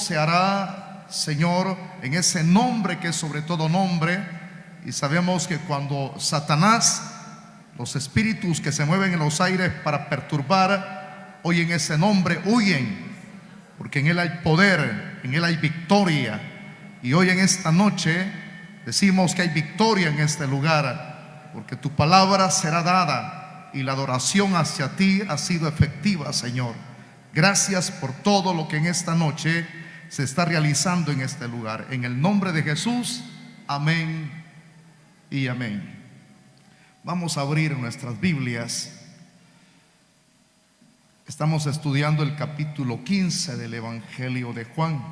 se hará, Señor, en ese nombre que es sobre todo nombre. Y sabemos que cuando Satanás, los espíritus que se mueven en los aires para perturbar, oyen ese nombre, huyen, porque en Él hay poder, en Él hay victoria. Y hoy en esta noche decimos que hay victoria en este lugar, porque tu palabra será dada y la adoración hacia ti ha sido efectiva, Señor. Gracias por todo lo que en esta noche se está realizando en este lugar. En el nombre de Jesús, amén y amén. Vamos a abrir nuestras Biblias. Estamos estudiando el capítulo 15 del Evangelio de Juan.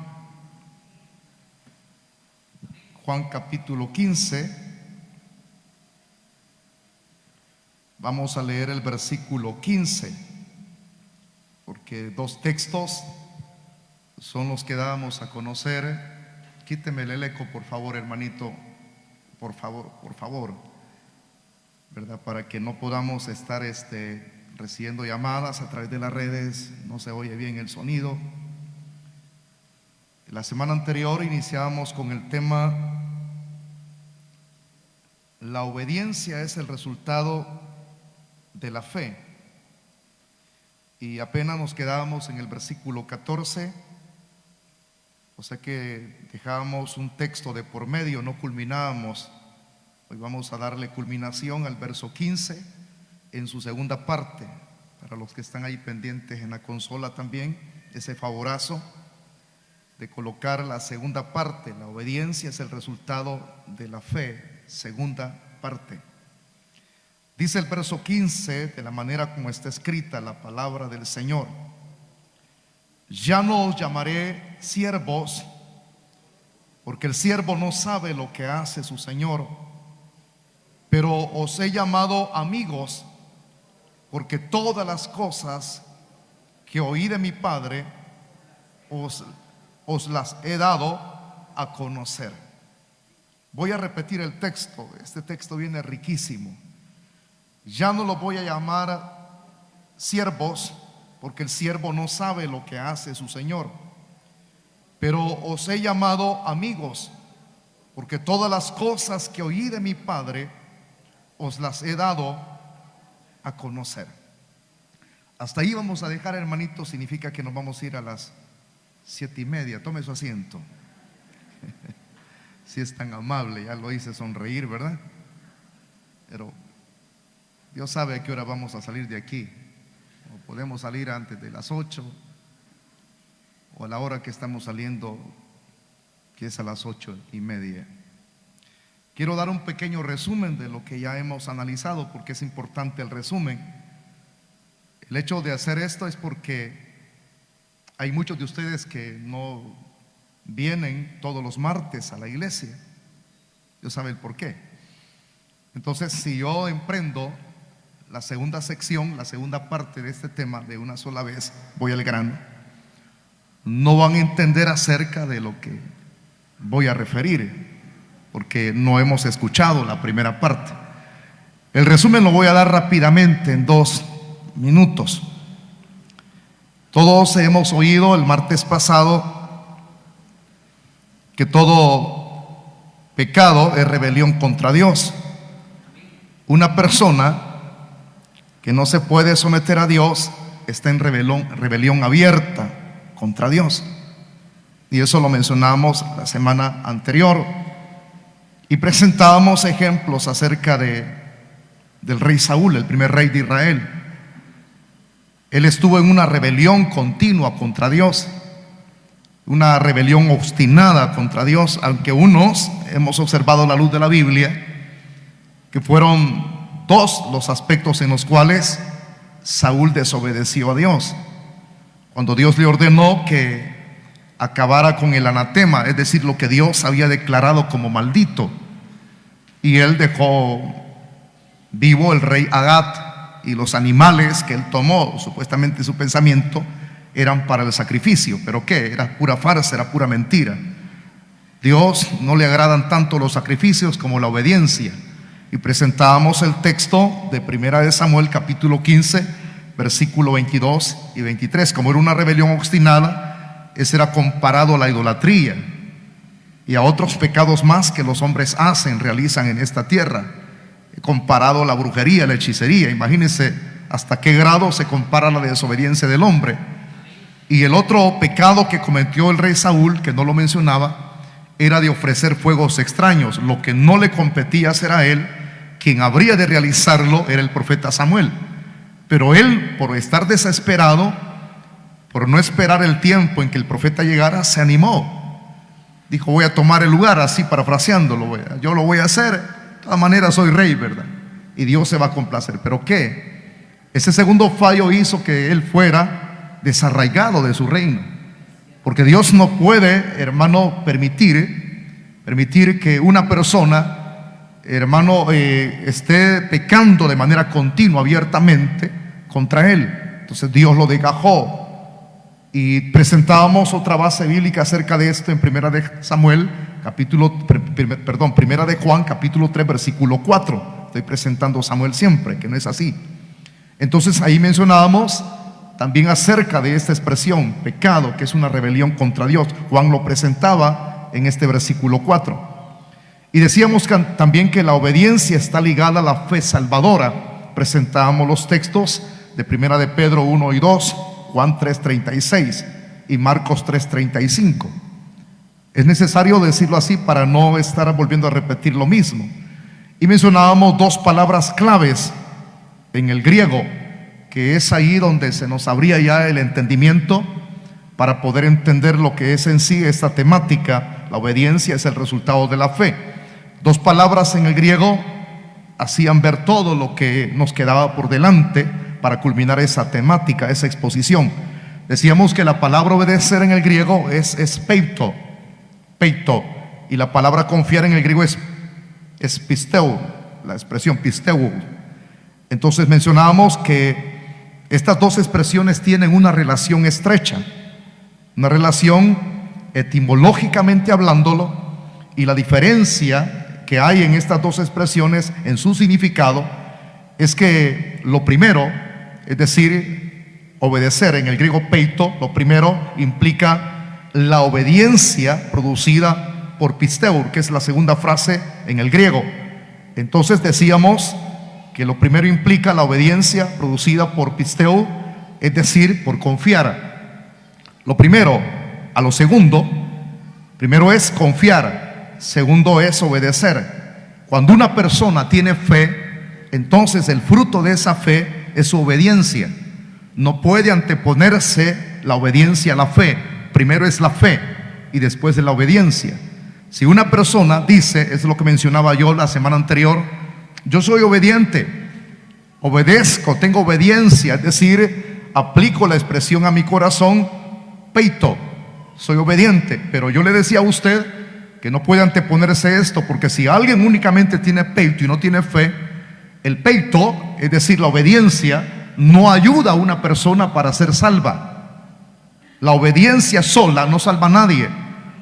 Juan capítulo 15. Vamos a leer el versículo 15, porque dos textos son los que dábamos a conocer. Quíteme el eco, por favor, hermanito. Por favor, ¿verdad? Para que no podamos estar recibiendo llamadas a través de las redes, no se oye bien el sonido. La semana anterior iniciábamos con el tema: la obediencia es el resultado de la fe. Y apenas nos quedábamos en el versículo 14, o sea que dejábamos un texto de por medio, no culminábamos. Hoy vamos a darle culminación al verso 15 en su segunda parte. Para los que están ahí pendientes en la consola también, ese favorazo de colocar la segunda parte: la obediencia es el resultado de la fe, segunda parte. Dice el verso 15 de la manera como está escrita la palabra del Señor: ya no os llamaré siervos, porque el siervo no sabe lo que hace su Señor, pero os he llamado amigos, porque todas las cosas que oí de mi Padre os las he dado a conocer. Voy a repetir el texto. Este texto viene riquísimo. Ya no los voy a llamar siervos, porque el siervo no sabe lo que hace su Señor, pero os he llamado amigos, porque todas las cosas que oí de mi Padre os las he dado a conocer. Hasta ahí vamos a dejar, hermanito. Significa que nos vamos a ir a las 7:30. Tome su asiento. Si es tan amable, ya lo hice sonreír, ¿verdad? Pero Dios sabe a qué hora vamos a salir de aquí. O podemos salir antes de las 8, o a la hora que estamos saliendo, que es a las 8:30. Quiero dar un pequeño resumen de lo que ya hemos analizado, porque es importante el resumen. El hecho de hacer esto es porque hay muchos de ustedes que no vienen todos los martes a la iglesia. Dios sabe el por qué. Entonces, si yo emprendo la segunda sección, la segunda parte de este tema de una sola vez, voy al grano, no van a entender acerca de lo que voy a referir, porque no hemos escuchado la primera parte. El resumen lo voy a dar rápidamente en 2 minutos. Todos hemos oído el martes pasado que todo pecado es rebelión contra Dios. Una persona que no se puede someter a Dios está en rebelión abierta contra Dios. Y eso lo mencionamos la semana anterior. Y presentábamos ejemplos acerca del rey Saúl, el primer rey de Israel. Él estuvo en una rebelión continua contra Dios, una rebelión obstinada contra Dios, aunque unos hemos observado a la luz de la Biblia que fueron 2 los aspectos en los cuales Saúl desobedeció a Dios. Cuando Dios le ordenó que acabara con el anatema, es decir, lo que Dios había declarado como maldito, y él dejó vivo el rey Agat, y los animales que él tomó, supuestamente su pensamiento, eran para el sacrificio. ¿Pero qué? Era pura farsa, era pura mentira. Dios no le agradan tanto los sacrificios como la obediencia. Y presentábamos el texto de 1 de Samuel capítulo 15, versículo 22 y 23. Como era una rebelión obstinada, ese era comparado a la idolatría y a otros pecados más que los hombres hacen, realizan en esta tierra, comparado a la brujería, la hechicería. Imagínense hasta qué grado se compara la desobediencia del hombre. Y el otro pecado que cometió el rey Saúl, que no lo mencionaba, era de ofrecer fuegos extraños. Lo que no le competía hacer a él, quien habría de realizarlo era el profeta Samuel. Pero él, por estar desesperado, por no esperar el tiempo en que el profeta llegara, se animó. Dijo: voy a tomar el lugar, así parafraseándolo, yo lo voy a hacer, de todas maneras soy rey, ¿verdad? Y Dios se va a complacer. ¿Pero qué? Ese segundo fallo hizo que él fuera desarraigado de su reino, porque Dios no puede, hermano, permitir que una persona, hermano, esté pecando de manera continua, abiertamente contra él. Entonces Dios lo desgajó. Y presentábamos otra base bíblica acerca de esto en Primera de Juan, capítulo 3, versículo 4. Estoy presentando a Samuel siempre, que no es así. Entonces ahí mencionábamos también acerca de esta expresión, pecado, que es una rebelión contra Dios. Juan lo presentaba en este versículo 4. Y decíamos también que la obediencia está ligada a la fe salvadora. Presentábamos los textos de Primera de Pedro 1 y 2, Juan 3:36 y Marcos 3:35. Es necesario decirlo así para no estar volviendo a repetir lo mismo. Y mencionábamos dos palabras claves en el griego, que es ahí donde se nos abría ya el entendimiento para poder entender lo que es en sí esta temática. La obediencia es el resultado de la fe. Dos palabras en el griego hacían ver todo lo que nos quedaba por delante para culminar esa temática, esa exposición. Decíamos que la palabra obedecer en el griego es peito, y la palabra confiar en el griego es pisteu, la expresión pisteu. Entonces mencionábamos que estas dos expresiones tienen una relación estrecha, una relación etimológicamente hablándolo, y la diferencia que hay en estas dos expresiones en su significado es que lo primero, es decir, obedecer en el griego peito, lo primero implica la obediencia producida por pisteur, que es la segunda frase en el griego. Entonces decíamos que lo primero implica la obediencia producida por pisteu, es decir, por confiar. Lo primero a lo segundo, primero es confiar, segundo es obedecer. Cuando una persona tiene fe, entonces el fruto de esa fe es su obediencia. No puede anteponerse la obediencia a la fe. Primero es la fe y después de la obediencia. Si una persona dice, es lo que mencionaba yo la semana anterior: yo soy obediente, obedezco, tengo obediencia, es decir, aplico la expresión a mi corazón, peito, soy obediente. Pero yo le decía a usted que no puede anteponerse esto, porque si alguien únicamente tiene peito y no tiene fe, el peito, es decir, la obediencia, no ayuda a una persona para ser salva. La obediencia sola no salva a nadie,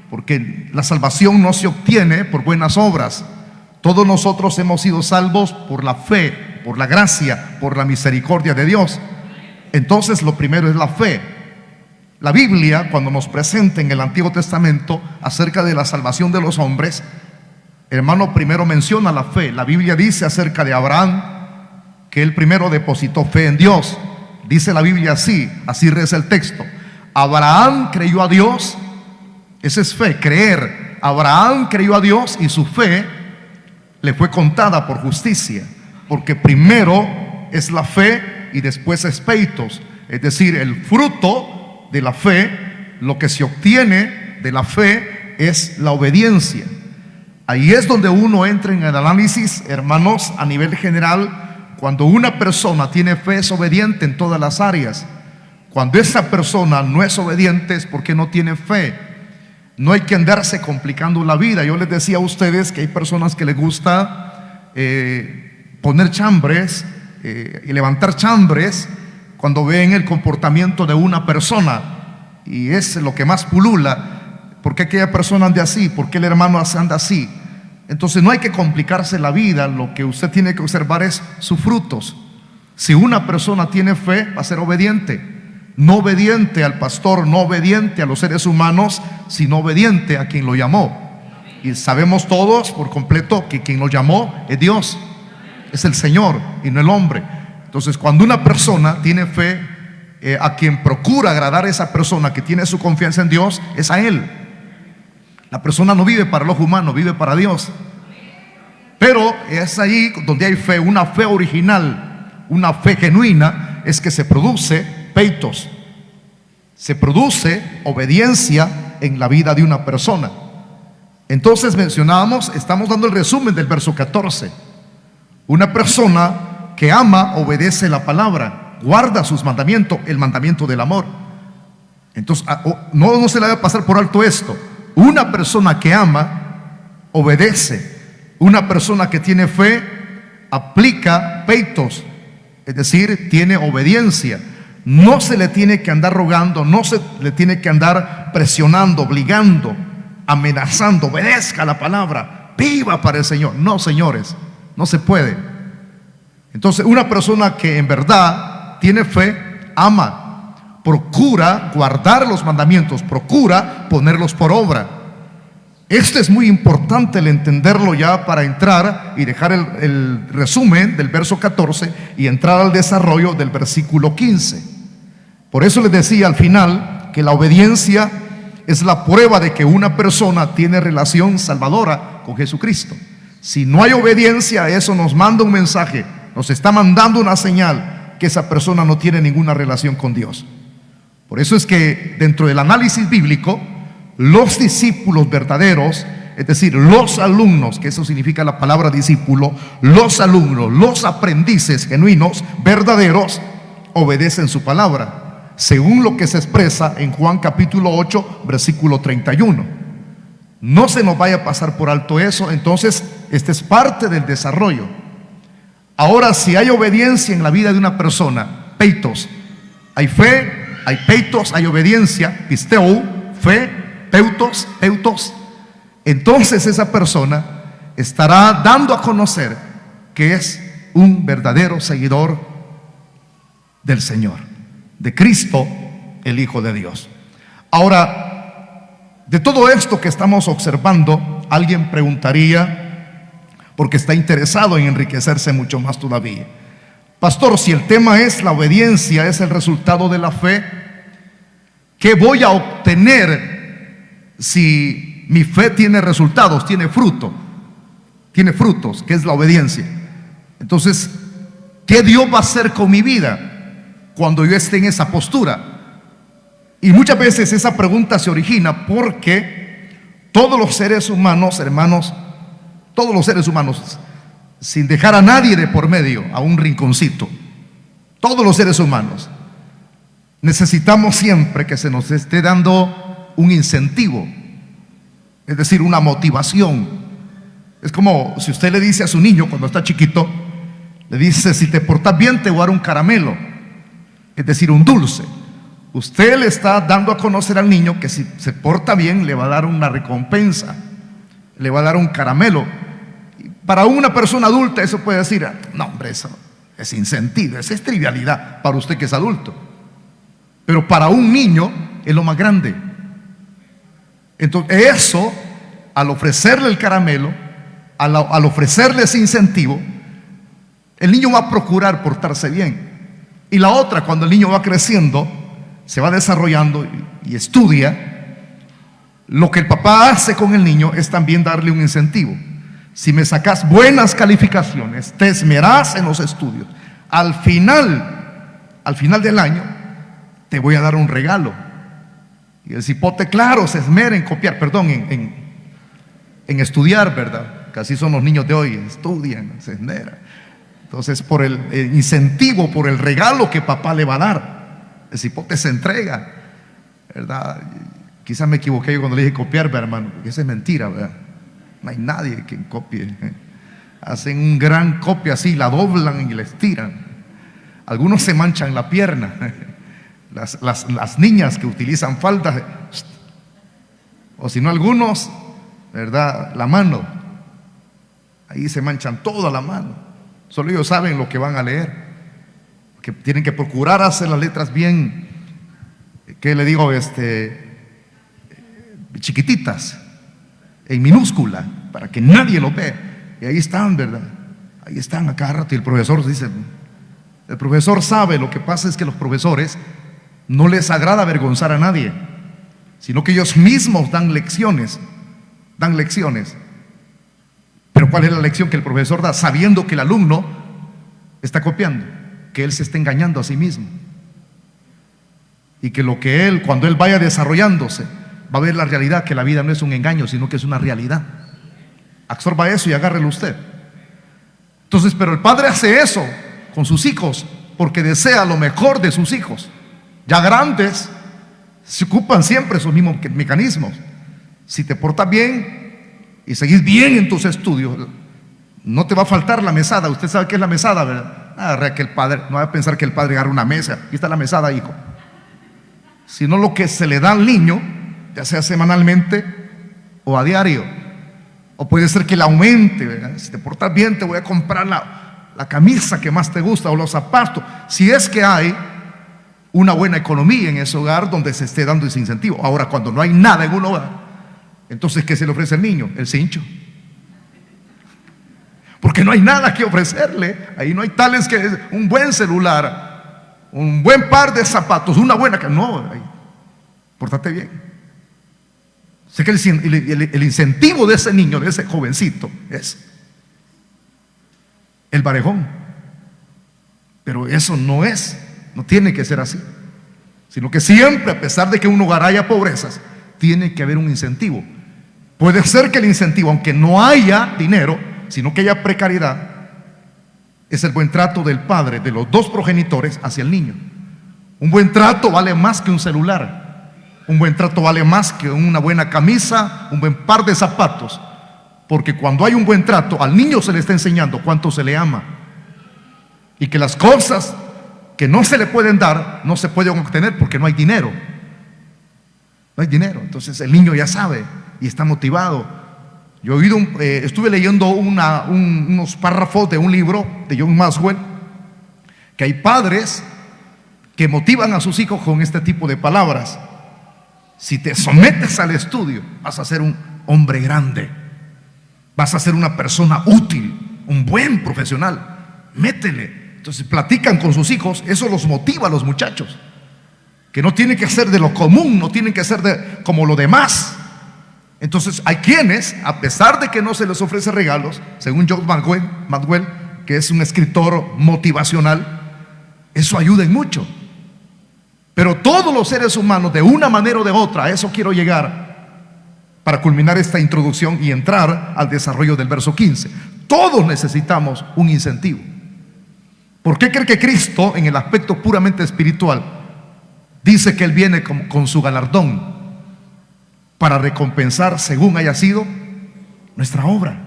porque la salvación no se obtiene por buenas obras. Todos nosotros hemos sido salvos por la fe, por la gracia, por la misericordia de Dios. Entonces lo primero es la fe. La Biblia, cuando nos presenta en el Antiguo Testamento acerca de la salvación de los hombres, hermano, primero menciona la fe. La Biblia dice acerca de Abraham que él primero depositó fe en Dios. Dice la Biblia así reza el texto: Abraham creyó a Dios. Esa es fe, creer. Abraham creyó a Dios y su fe le fue contada por justicia, porque primero es la fe y después es peitos, es decir, el fruto de la fe. Lo que se obtiene de la fe es la obediencia. Ahí es donde uno entra en el análisis, hermanos, a nivel general. Cuando una persona tiene fe, es obediente en todas las áreas. Cuando esa persona no es obediente, es porque no tiene fe. No hay que andarse complicando la vida. Yo les decía a ustedes que hay personas que les gusta poner chambres y levantar chambres cuando ven el comportamiento de una persona, y es lo que más pulula. ¿Por qué aquella persona anda así? ¿Por qué el hermano anda así? Entonces no hay que complicarse la vida. Lo que usted tiene que observar es sus frutos. Si una persona tiene fe, va a ser obediente. no obediente al pastor, no obediente a los seres humanos, sino obediente a quien lo llamó. Y sabemos todos por completo que quien lo llamó es Dios, es el Señor y no el hombre. Entonces, cuando una persona tiene fe, a quien procura agradar a esa persona que tiene su confianza en Dios, es a Él. La persona no vive para el ojo humano, vive para Dios. Pero es ahí donde hay fe, una fe original, una fe genuina, es que se produce peitos, se produce obediencia en la vida de una persona. Entonces mencionábamos, estamos dando el resumen del verso 14. Una persona que ama obedece la palabra, guarda sus mandamientos, el mandamiento del amor. Entonces no se le debe pasar por alto esto. Una persona que ama obedece. Una persona que tiene fe aplica peitos, es decir, tiene obediencia. No se le tiene que andar rogando, no se le tiene que andar presionando, obligando, amenazando. Obedezca la palabra, viva para el Señor. No, señores, no se puede. Entonces, una persona que en verdad tiene fe, ama, procura guardar los mandamientos, procura ponerlos por obra. Esto es muy importante el entenderlo ya para entrar y dejar el resumen del verso 14 y entrar al desarrollo del versículo 15. Por eso les decía al final que la obediencia es la prueba de que una persona tiene relación salvadora con Jesucristo. Si no hay obediencia, eso nos manda un mensaje, nos está mandando una señal que esa persona no tiene ninguna relación con Dios. Por eso es que dentro del análisis bíblico, los discípulos verdaderos, es decir, los alumnos, que eso significa la palabra discípulo, los alumnos, los aprendices genuinos, verdaderos, obedecen su palabra, según lo que se expresa en Juan capítulo 8, versículo 31. No se nos vaya a pasar por alto eso. Entonces, este es parte del desarrollo. Ahora, si hay obediencia en la vida de una persona, peitos, hay fe, hay peitos, hay obediencia, pisteu, fe, peutos, entonces esa persona estará dando a conocer que es un verdadero seguidor del Señor, de Cristo, el Hijo de Dios. Ahora, de todo esto que estamos observando, alguien preguntaría, porque está interesado en enriquecerse mucho más todavía: pastor, si el tema es la obediencia, es el resultado de la fe, ¿qué voy a obtener si mi fe tiene resultados, tiene fruto, tiene frutos, que es la obediencia? Entonces, ¿qué Dios va a hacer con mi vida cuando yo esté en esa postura? Y muchas veces esa pregunta se origina porque todos los seres humanos, hermanos, todos los seres humanos, sin dejar a nadie de por medio, a un rinconcito, todos los seres humanos necesitamos siempre que se nos esté dando un incentivo, es decir, una motivación. Es como si usted le dice a su niño cuando está chiquito, le dice: si te portas bien te voy a dar un caramelo, es decir, un dulce. Usted le está dando a conocer al niño que si se porta bien le va a dar una recompensa, le va a dar un caramelo. Para una persona adulta eso puede decir: no, hombre, eso es insentido, eso es trivialidad para usted que es adulto. Pero para un niño es lo más grande. Entonces eso, al ofrecerle el caramelo, al ofrecerle ese incentivo, el niño va a procurar portarse bien. Y la otra, cuando el niño va creciendo, se va desarrollando y estudia, lo que el papá hace con el niño es también darle un incentivo. Si me sacas buenas calificaciones, te esmerás en los estudios, al final del año te voy a dar un regalo. Y el cipote, claro, se esmera en copiar, perdón, en estudiar, ¿verdad? Que así son los niños de hoy, estudian, se esmeran. Entonces, por el incentivo, por el regalo que papá le va a dar, el cipote se entrega, ¿verdad? Quizás me equivoqué yo cuando le dije copiar, ¿verdad, hermano? Porque eso es mentira, ¿verdad? No hay nadie que copie. Hacen un gran copia así, la doblan y la estiran. Algunos se manchan la pierna. Las niñas que utilizan faldas, o si no algunos, ¿verdad?, la mano, ahí se manchan toda la mano. Solo ellos saben lo que van a leer, que tienen que procurar hacer las letras bien ¿qué le digo? Chiquititas, en minúscula, para que nadie lo vea. Y ahí están, ¿verdad? Ahí están a cada rato. Y el profesor dice, el profesor sabe, lo que pasa es que los profesores no les agrada avergonzar a nadie, sino que ellos mismos dan lecciones. Pero ¿cuál es la lección que el profesor da? Sabiendo que el alumno está copiando, que él se está engañando a sí mismo. Y que lo que él, cuando él vaya desarrollándose, va a ver la realidad, que la vida no es un engaño, sino que es una realidad. Absorba eso y agárrelo usted. Entonces, pero el padre hace eso con sus hijos porque desea lo mejor de sus hijos. Ya grandes, se ocupan siempre esos mismos mecanismos. Si te portas bien y seguís bien en tus estudios, no te va a faltar la mesada. Usted sabe qué es la mesada, ¿verdad? Que el padre, no va a pensar que el padre agarra una mesa. Aquí está la mesada, hijo. Sino lo que se le da al niño, ya sea semanalmente o a diario. O puede ser que le aumente, ¿verdad? Si te portas bien, te voy a comprar la camisa que más te gusta o los zapatos. Si es que hay una buena economía en ese hogar donde se esté dando ese incentivo. Ahora, cuando no hay nada en un hogar, entonces, ¿qué se le ofrece al niño? El cincho. Porque no hay nada que ofrecerle. Ahí no hay tales que un buen celular, un buen par de zapatos, una buena no, pórtate bien. Sé que el incentivo de ese niño, de ese jovencito, es el barejón. Pero eso no tiene que ser así, sino que siempre, a pesar de que en un hogar haya pobrezas, tiene que haber un incentivo. Puede ser que el incentivo, aunque no haya dinero, sino que haya precariedad, es el buen trato del padre, de los dos progenitores hacia el niño. Un buen trato vale más que un celular. Un buen trato vale más que una buena camisa, un buen par de zapatos. Porque cuando hay un buen trato, al niño se le está enseñando cuánto se le ama. Y que las cosas que no se le pueden dar, no se pueden obtener porque no hay dinero. No hay dinero. Entonces el niño ya sabe y está motivado. Yo he oído, estuve leyendo unos párrafos de un libro de John Maxwell, que hay padres que motivan a sus hijos con este tipo de palabras. Si te sometes al estudio, vas a ser un hombre grande, vas a ser una persona útil, un buen profesional. Métele. Entonces platican con sus hijos, eso los motiva a los muchachos, que no tienen que ser de lo común, no tienen que ser como lo demás. Entonces hay quienes, a pesar de que no se les ofrece regalos, según John Maxwell, que es un escritor motivacional, eso ayuda en mucho. Pero todos los seres humanos, de una manera o de otra, a eso quiero llegar para culminar esta introducción y entrar al desarrollo del verso 15. Todos necesitamos un incentivo. ¿Por qué cree que Cristo, en el aspecto puramente espiritual, dice que Él viene con su galardón para recompensar según haya sido nuestra obra?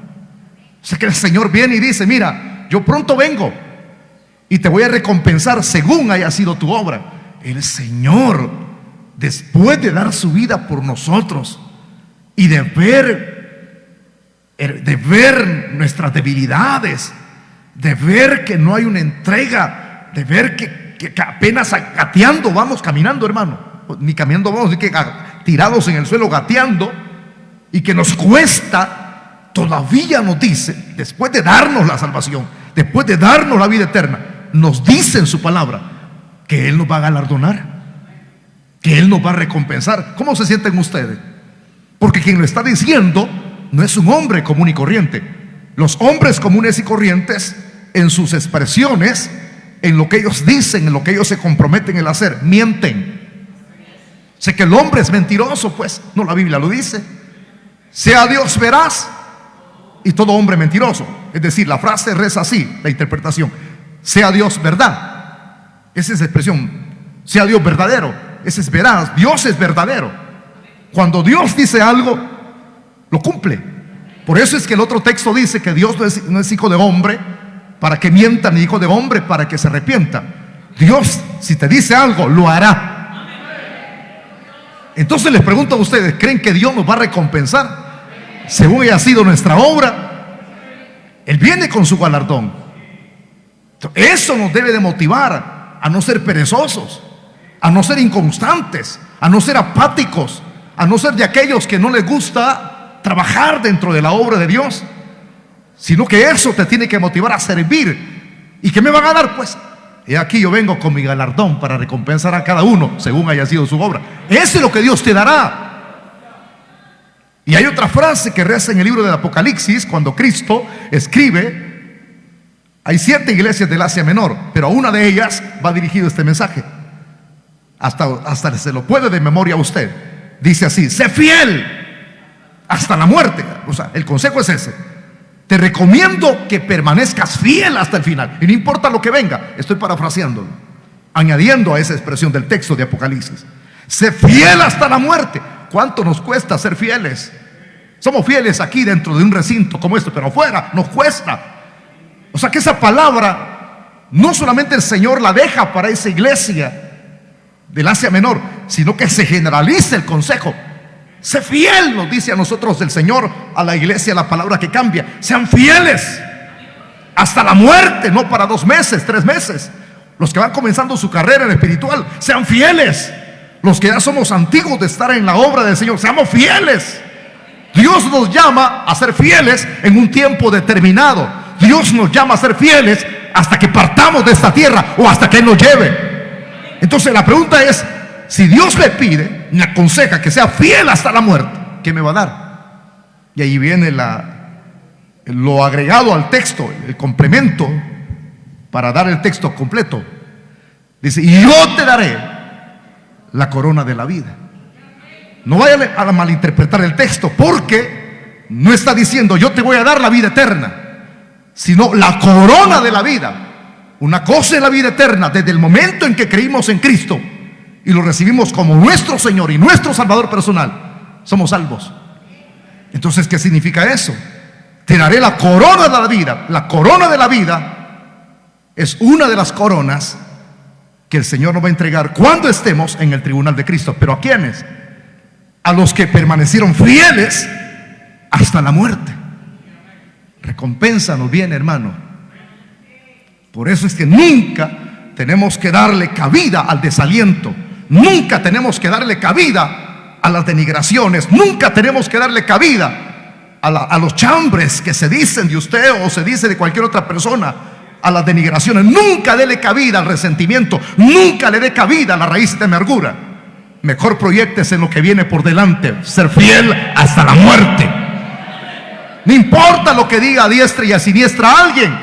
O sea que el Señor viene y dice: mira, yo pronto vengo y te voy a recompensar según haya sido tu obra. El Señor, después de dar su vida por nosotros y de ver nuestras debilidades, de ver que no hay una entrega, de ver que apenas gateando vamos caminando, hermano, ni caminando vamos, ni que tirados en el suelo gateando, y que nos cuesta, todavía nos dice, después de darnos la salvación, después de darnos la vida eterna, nos dice en su palabra que Él nos va a galardonar, que Él nos va a recompensar. ¿Cómo se sienten ustedes? Porque quien lo está diciendo no es un hombre común y corriente. Los hombres comunes y corrientes, en sus expresiones, en lo que ellos dicen, en lo que ellos se comprometen en hacer, mienten. Sé que el hombre es mentiroso, pues no, la Biblia lo dice. Sea Dios veraz y todo hombre mentiroso. Es decir, la frase reza así, la interpretación: sea Dios verdad. Esa es la expresión. Sea Dios verdadero, ese es veraz. Dios es verdadero. Cuando Dios dice algo, lo cumple. Por eso es que el otro texto dice que Dios no es hijo de hombre para que mienta, ni hijo de hombre para que se arrepienta. Dios, si te dice algo, lo hará. Entonces les pregunto a ustedes: ¿creen que Dios nos va a recompensar según haya sido nuestra obra? Él viene con su galardón. Eso nos debe de motivar a no ser perezosos, a no ser inconstantes, a no ser apáticos, a no ser de aquellos que no les gusta trabajar dentro de la obra de Dios, sino que eso te tiene que motivar a servir. ¿Y qué me van a dar? Pues he aquí yo vengo con mi galardón para recompensar a cada uno según haya sido su obra. Eso es lo que Dios te dará. Y hay otra frase que reza en el libro del Apocalipsis, cuando Cristo escribe, hay 7 iglesias del Asia Menor, pero a una de ellas va dirigido este mensaje. Hasta se lo puede de memoria a usted. Dice así: sé fiel hasta la muerte. O sea, el consejo es ese: te recomiendo que permanezcas fiel hasta el final, y no importa lo que venga. Estoy parafraseándolo, añadiendo a esa expresión del texto de Apocalipsis. Sé fiel hasta la muerte. ¿Cuánto nos cuesta ser fieles? Somos fieles aquí dentro de un recinto como este, pero afuera nos cuesta. O sea que esa palabra no solamente el Señor la deja para esa iglesia del Asia Menor, sino que se generaliza el consejo. Sé fiel, nos dice a nosotros el Señor, a la iglesia, la palabra que cambia. Sean fieles hasta la muerte, no para 2 meses, 3 meses. Los que van comenzando su carrera en espiritual, sean fieles. Los que ya somos antiguos de estar en la obra del Señor, seamos fieles. Dios nos llama a ser fieles en un tiempo determinado. Dios nos llama a ser fieles hasta que partamos de esta tierra o hasta que Él nos lleve. Entonces la pregunta es: si Dios me pide, me aconseja que sea fiel hasta la muerte, ¿qué me va a dar? Y ahí viene lo agregado al texto, el complemento para dar el texto completo. Dice: y yo te daré la corona de la vida. No vaya a malinterpretar el texto, porque no está diciendo yo te voy a dar la vida eterna, sino la corona de la vida. Una cosa es la vida eterna desde el momento en que creímos en Cristo y lo recibimos como nuestro Señor y nuestro Salvador personal, somos salvos. Entonces, ¿qué significa eso? Te daré la corona de la vida. La corona de la vida es una de las coronas que el Señor nos va a entregar cuando estemos en el tribunal de Cristo. ¿Pero a quiénes? A los que permanecieron fieles hasta la muerte. Recompensa nos viene, hermano. Por eso es que nunca tenemos que darle cabida al desaliento. Nunca tenemos que darle cabida a las denigraciones. Nunca tenemos que darle cabida a los chambres que se dicen de usted o se dice de cualquier otra persona, a las denigraciones. Nunca dele cabida al resentimiento. Nunca le dé cabida a la raíz de amargura. Mejor proyéctese en lo que viene por delante: ser fiel hasta la muerte. No importa lo que diga a diestra y a siniestra alguien: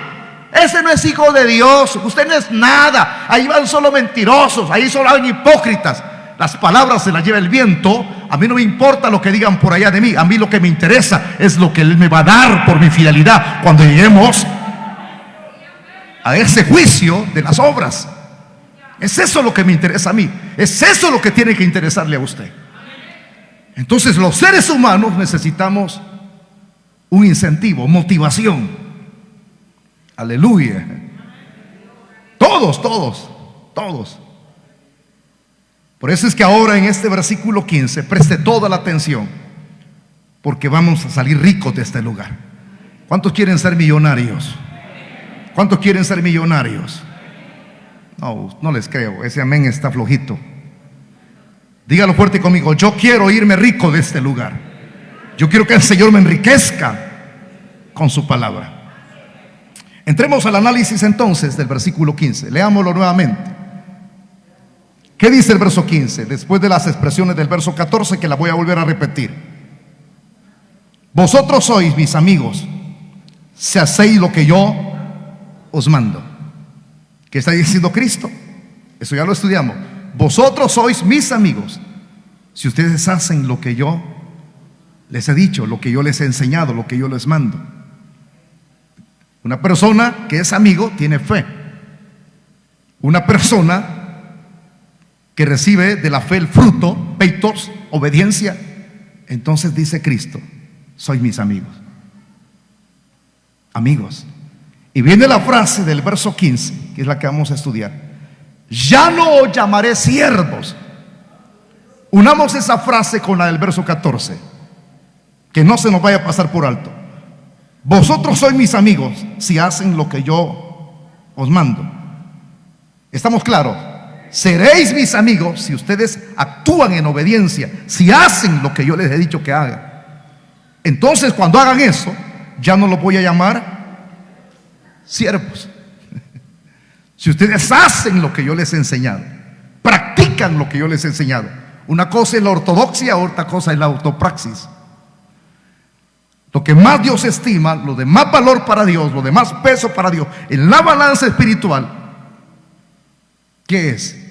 ese no es hijo de Dios, usted no es nada, ahí van solo mentirosos, ahí solo van hipócritas. Las palabras se las lleva el viento. A mí no me importa lo que digan por allá de mí. A mí lo que me interesa es lo que Él me va a dar por mi fidelidad cuando lleguemos a ese juicio de las obras. Es eso lo que me interesa a mí. Es eso lo que tiene que interesarle a usted. Entonces, los seres humanos necesitamos un incentivo, motivación. Aleluya. Todos. Por eso es que ahora en este versículo 15 preste toda la atención, porque vamos a salir ricos de este lugar. ¿Cuántos quieren ser millonarios? ¿Cuántos quieren ser millonarios? No les creo, ese amén está flojito. Dígalo fuerte conmigo: yo quiero irme rico de este lugar. Yo quiero que el Señor me enriquezca con su palabra. Entremos al análisis entonces del versículo 15. Leámoslo nuevamente. ¿Qué dice el verso 15? Después de las expresiones del verso 14, que la voy a volver a repetir. Vosotros sois mis amigos si hacéis lo que yo os mando. ¿Qué está diciendo Cristo? Eso ya lo estudiamos. Vosotros sois mis amigos si ustedes hacen lo que yo les he dicho, lo que yo les he enseñado, lo que yo les mando. Una persona que es amigo tiene fe. Una persona que recibe de la fe el fruto, peitos, obediencia, entonces dice Cristo: sois mis amigos. Amigos. Y viene la frase del verso 15, que es la que vamos a estudiar: ya no os llamaré siervos. Unamos esa frase con la del verso 14, que no se nos vaya a pasar por alto. Vosotros sois mis amigos si hacen lo que yo os mando. ¿Estamos claros? seréis mis amigos si ustedes actúan en obediencia, si hacen lo que yo les he dicho que hagan. Entonces, cuando hagan eso, ya no los voy a llamar siervos. Si ustedes hacen lo que yo les he enseñado, practican lo que yo les he enseñado. Una cosa es la ortodoxia, otra cosa es la autopraxis. Lo que más Dios estima, lo de más valor para Dios, lo de más peso para Dios en la balanza espiritual, ¿qué es?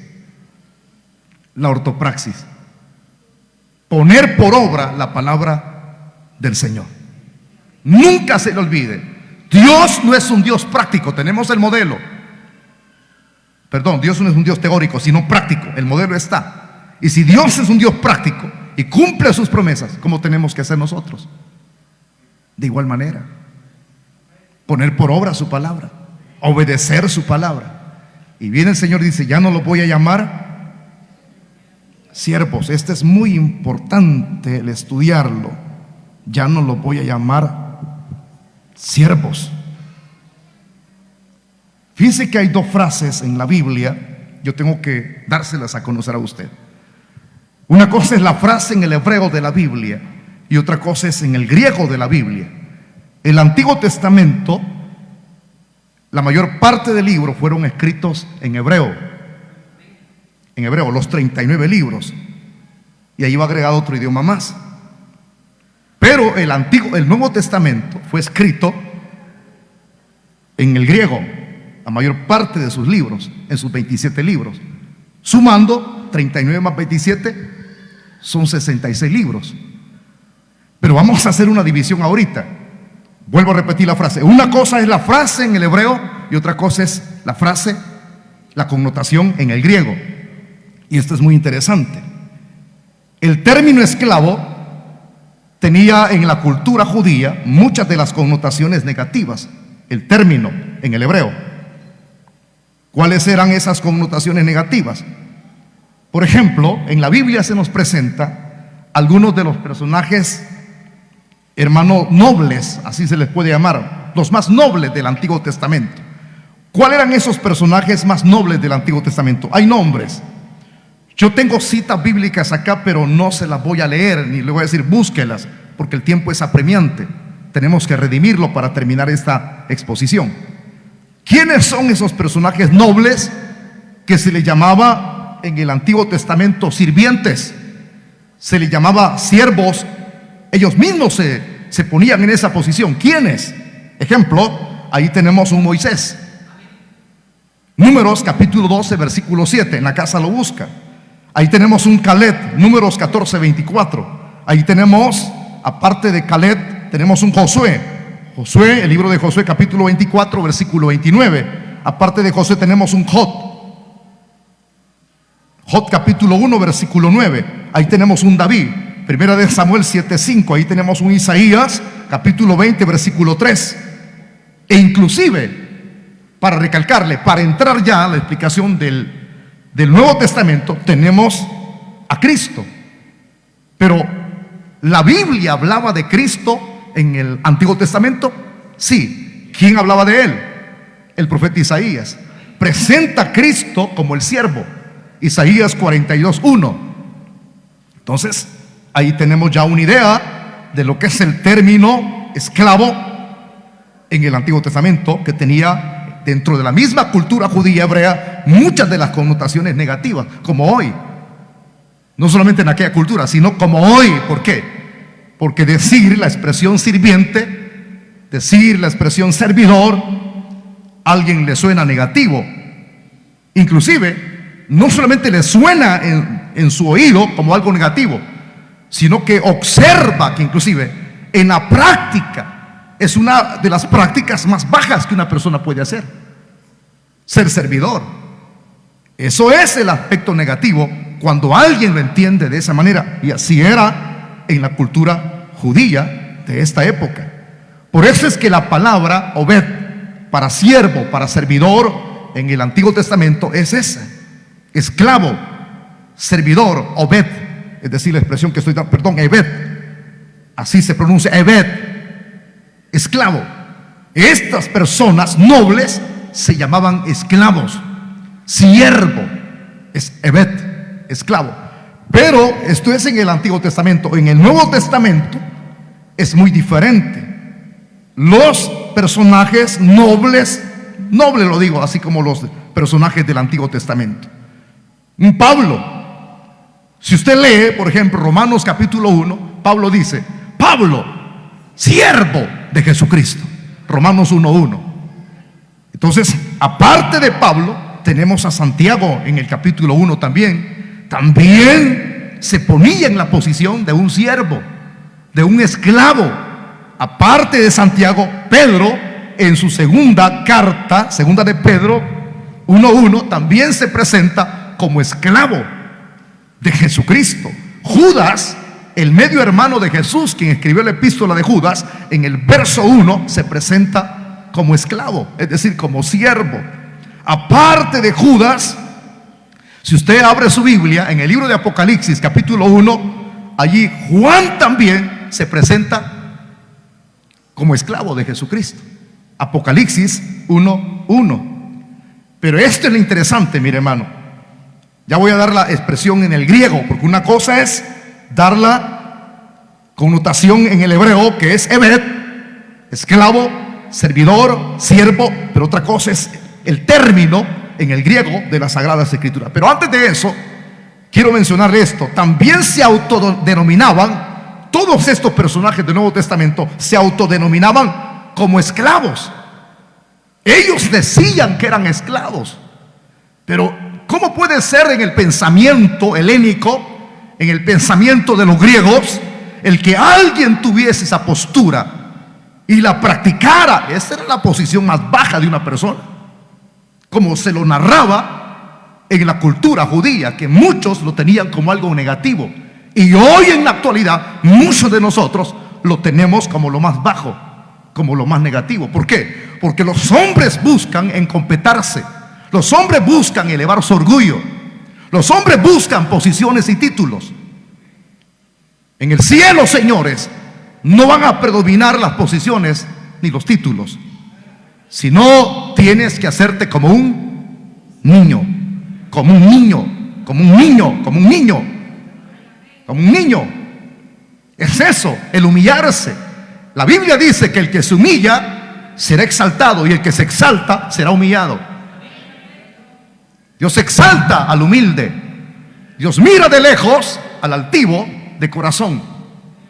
La ortopraxis. Poner por obra la palabra del Señor. Nunca se le olvide, Dios no es un Dios práctico. Tenemos el modelo. Perdón, Dios no es un Dios teórico, sino práctico. El modelo está. Y si Dios es un Dios práctico y cumple sus promesas, ¿cómo tenemos que hacer nosotros? De igual manera, poner por obra su palabra, obedecer su palabra. Y viene el Señor y dice: ya no lo voy a llamar siervos. Este es muy importante el estudiarlo. Ya no lo voy a llamar siervos. Fíjense que hay dos frases en la Biblia. Yo tengo que dárselas a conocer a usted. Una cosa es la frase en el hebreo de la Biblia y otra cosa es en el griego de la Biblia. El Antiguo Testamento, la mayor parte del libro fueron escritos en hebreo. En hebreo, los 39 libros. Y ahí va agregado otro idioma más. Pero el Nuevo Testamento fue escrito en el griego. La mayor parte de sus libros, en sus 27 libros. Sumando 39 más 27, son 66 libros. Pero vamos a hacer una división ahorita. Vuelvo a repetir la frase. Una cosa es la frase en el hebreo y otra cosa es la frase, la connotación en el griego. Y esto es muy interesante. El término esclavo tenía en la cultura judía muchas de las connotaciones negativas. El término en el hebreo. ¿Cuáles eran esas connotaciones negativas? Por ejemplo, en la Biblia se nos presenta algunos de los personajes, hermanos, nobles, así se les puede llamar, los más nobles del Antiguo Testamento. ¿Cuáles eran esos personajes más nobles del Antiguo Testamento? Hay nombres. Yo tengo citas bíblicas acá, pero no se las voy a leer, ni le voy a decir búsquelas, porque el tiempo es apremiante. Tenemos que redimirlo para terminar esta exposición. ¿Quiénes son esos personajes nobles que se les llamaba en el Antiguo Testamento sirvientes? Se les llamaba siervos. Ellos mismos se ponían en esa posición. ¿Quiénes? Ejemplo, ahí tenemos un Moisés. Números capítulo 12 versículo 7, en la casa lo busca. Ahí tenemos un Caleb, Números 14, 24. Ahí tenemos, aparte de Caleb, tenemos un Josué. Josué, el libro de Josué capítulo 24 versículo 29. Aparte de Josué tenemos un Jod capítulo 1 versículo 9. Ahí tenemos un David. Primera de Samuel 7:5. Ahí tenemos un Isaías capítulo 20 versículo 3. E inclusive, para recalcarle, para entrar ya a la explicación del Nuevo Testamento, tenemos a Cristo. Pero la Biblia hablaba de Cristo en el Antiguo Testamento. Sí. ¿Quién hablaba de él? El profeta Isaías. Presenta a Cristo como el siervo. Isaías 42:1. Entonces, ahí tenemos ya una idea de lo que es el término esclavo en el Antiguo Testamento, que tenía dentro de la misma cultura judía hebrea muchas de las connotaciones negativas, como hoy. No solamente en aquella cultura, sino como hoy. ¿Por qué? Porque decir la expresión sirviente, decir la expresión servidor, a alguien le suena negativo. Inclusive, no solamente le suena en su oído como algo negativo, sino que observa que inclusive en la práctica es una de las prácticas más bajas que una persona puede hacer. Ser servidor. Eso es el aspecto negativo cuando alguien lo entiende de esa manera. Y así era en la cultura judía de esta época. Por eso es que la palabra obed, para siervo, para servidor, en el Antiguo Testamento es esa: esclavo, servidor, obed. Es decir, la expresión que estoy dando, perdón, ebed, así se pronuncia, ebed, esclavo. Estas personas nobles se llamaban esclavos, siervo. es Ebed, esclavo. Pero esto es en el Antiguo Testamento. En el Nuevo Testamento es muy diferente. Los personajes nobles lo digo, así como los personajes del Antiguo Testamento. Pablo, si usted lee, por ejemplo, Romanos capítulo 1, Pablo dice: Pablo, siervo de Jesucristo. Romanos 1:1. Entonces, aparte de Pablo, tenemos a Santiago en el capítulo 1 también. También se ponía en la posición de un siervo, de un esclavo. Aparte de Santiago, Pedro, en su segunda carta, segunda de Pedro 1:1, también se presenta como esclavo de Jesucristo. Judas, el medio hermano de Jesús, quien escribió la epístola de Judas, en el verso 1 se presenta como esclavo, es decir, como siervo. Aparte de Judas, si usted abre su Biblia en el libro de Apocalipsis capítulo 1, allí Juan también se presenta como esclavo de Jesucristo. Apocalipsis 1:1. Pero esto es lo interesante, mire hermano. Ya voy a dar la expresión en el griego, porque una cosa es dar la connotación en el hebreo, que es Ebed, esclavo, servidor, siervo, pero otra cosa es el término en el griego de las Sagradas Escrituras. Pero antes de eso, quiero mencionar esto. También se autodenominaban, todos estos personajes del Nuevo Testamento se autodenominaban como esclavos. Ellos decían que eran esclavos. Pero ¿cómo puede ser en el pensamiento helénico, en el pensamiento de los griegos, el que alguien tuviese esa postura y la practicara? Esa era la posición más baja de una persona, como se lo narraba en la cultura judía, que muchos lo tenían como algo negativo. Y hoy en la actualidad muchos de nosotros lo tenemos como lo más bajo, como lo más negativo. ¿Por qué? Porque los hombres buscan encompetarse, los hombres buscan elevar su orgullo, los hombres buscan posiciones y títulos. En el cielo, señores, no van a predominar las posiciones ni los títulos, sino tienes que hacerte como un niño, como un niño, como un niño, como un niño, como un niño. Es eso, el humillarse. La Biblia dice que el que se humilla será exaltado y el que se exalta será humillado. Dios exalta al humilde, Dios mira de lejos al altivo de corazón,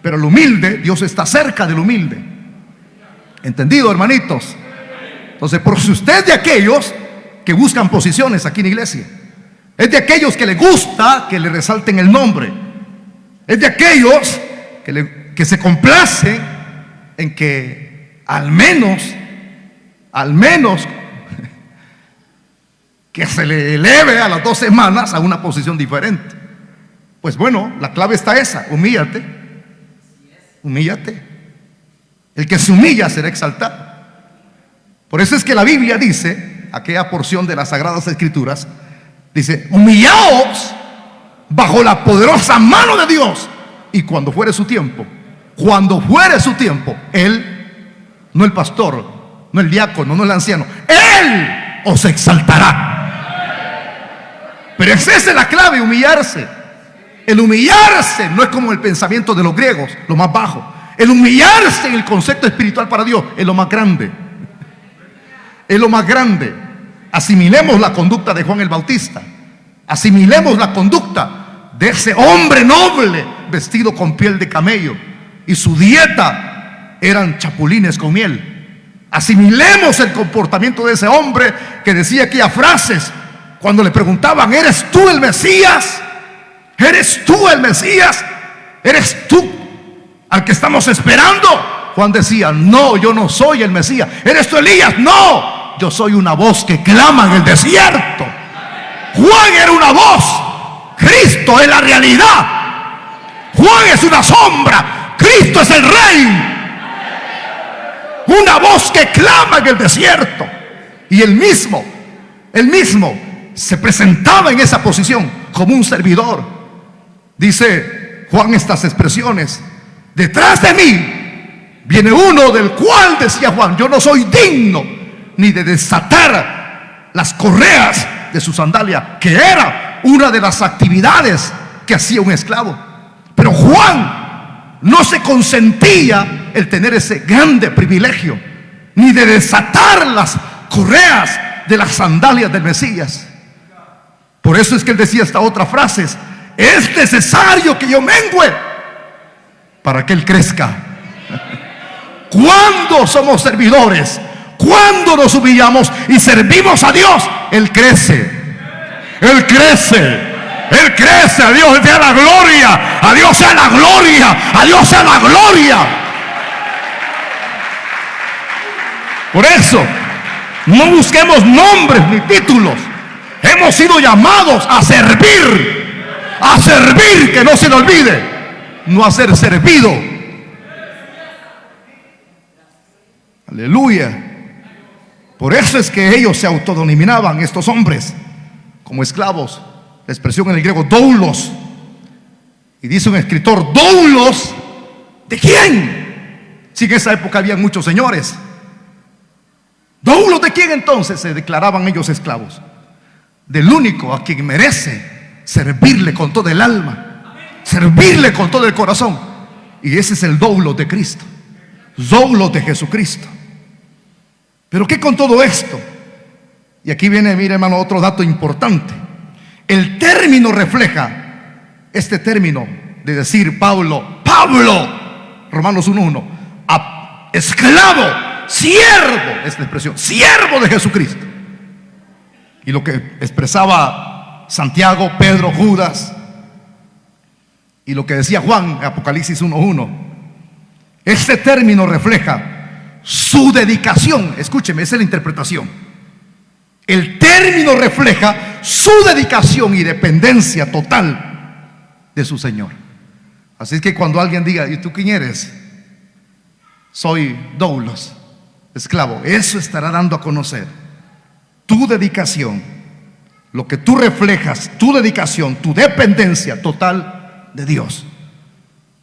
pero el humilde, Dios está cerca del humilde. ¿Entendido, hermanitos? Entonces, por si usted es de aquellos que buscan posiciones aquí en la iglesia, es de aquellos que le gusta que le resalten el nombre, es de aquellos que se complacen en que al menos que se le eleve a las 2 semanas a una posición diferente. Pues bueno, la clave está esa: humíllate, humíllate. El que se humilla será exaltado. Por eso es que la Biblia dice, aquella porción de las Sagradas Escrituras, dice: humillaos bajo la poderosa mano de Dios, y cuando fuere su tiempo, Él, no el pastor, no el diácono, no el anciano, Él os exaltará. Pero esa es la clave, humillarse. El humillarse no es como el pensamiento de los griegos, lo más bajo. El humillarse en el concepto espiritual para Dios es lo más grande. Es lo más grande. Asimilemos la conducta de Juan el Bautista. Asimilemos la conducta de ese hombre noble vestido con piel de camello, y su dieta eran chapulines con miel. Asimilemos el comportamiento de ese hombre que decía aquellas frases cuando le preguntaban: ¿eres tú el Mesías? ¿Eres tú el Mesías? ¿Eres tú al que estamos esperando? Juan decía: no, yo no soy el Mesías. ¿Eres tú Elías? No, yo soy una voz que clama en el desierto. Juan era una voz, Cristo es la realidad. Juan es una sombra, Cristo es el Rey. Una voz que clama en el desierto. Y él mismo se presentaba en esa posición como un servidor. Dice Juan estas expresiones: detrás de mí viene uno del cual, decía Juan, yo no soy digno ni de desatar las correas de su sandalia, que era una de las actividades que hacía un esclavo. Pero Juan no se consentía el tener ese grande privilegio, ni de desatar las correas de las sandalias del Mesías. Por eso es que él decía esta otra frase: es necesario que yo mengüe para que él crezca. Cuando somos servidores, cuando nos humillamos y servimos a Dios, él crece. Él crece. Él crece. A Dios sea la gloria. A Dios sea la gloria. A Dios sea la gloria. Por eso, no busquemos nombres ni títulos. Hemos sido llamados a servir. A servir, que no se le olvide. No a ser servido. Aleluya. Por eso es que ellos se autodenominaban, estos hombres, como esclavos. La expresión en el griego doulos. Y dice un escritor: doulos ¿de quién? Si en esa época había muchos señores. ¿Doulos de quién entonces se declaraban ellos esclavos? Del único a quien merece servirle con todo el alma, servirle con todo el corazón. Y ese es el doulos de Cristo, doulos de Jesucristo. Pero ¿qué con todo esto? Y aquí viene, mire hermano, otro dato importante. El término refleja, este término de decir Pablo, Romanos 1:1, esclavo, siervo, esta expresión, siervo de Jesucristo. Y lo que expresaba Santiago, Pedro, Judas, y lo que decía Juan, Apocalipsis 1:1, este término refleja su dedicación. Escúcheme, esa es la interpretación. El término refleja su dedicación y dependencia total de su Señor. Así es que cuando alguien diga: ¿y tú quién eres? Soy doulos, esclavo. Eso estará dando a conocer tu dedicación, lo que tú reflejas, tu dedicación, tu dependencia total de Dios.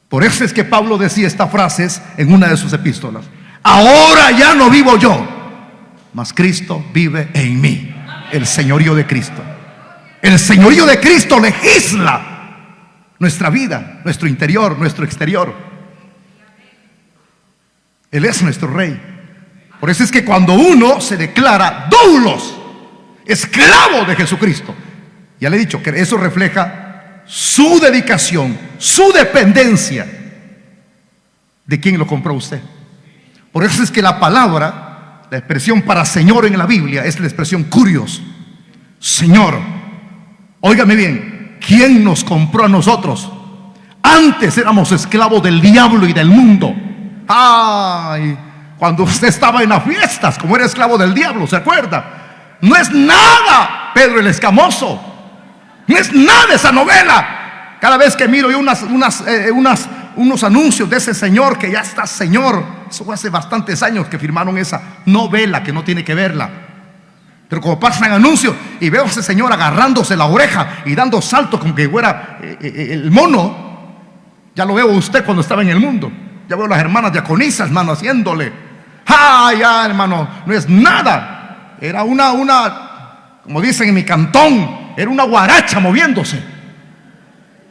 Por eso es que Pablo decía estas frases en una de sus epístolas: ahora ya no vivo yo, mas Cristo vive en mí. El señorío de Cristo. El señorío de Cristo legisla nuestra vida, nuestro interior, nuestro exterior. Él es nuestro rey. Por eso es que cuando uno se declara doulos, esclavo de Jesucristo, ya le he dicho que eso refleja su dedicación, su dependencia de quien lo compró usted. Por eso es que la palabra, la expresión para Señor en la Biblia es la expresión kurios, Señor. Óigame bien, ¿quién nos compró a nosotros? Antes éramos esclavos del diablo y del mundo. Ay, cuando usted estaba en las fiestas, como era esclavo del diablo, ¿se acuerda? No es nada Pedro el Escamoso, no es nada esa novela. Cada vez que miro yo unos anuncios de ese señor que ya está señor, eso fue hace bastantes años que firmaron esa novela que no tiene que verla. Pero como pasan anuncios y veo a ese señor agarrándose la oreja y dando saltos como que fuera el mono, ya lo veo usted cuando estaba en el mundo. Ya veo a las hermanas diaconisas, hermano, haciéndole. Ya, hermano, no es nada. Era como dicen en mi cantón, era una guaracha moviéndose.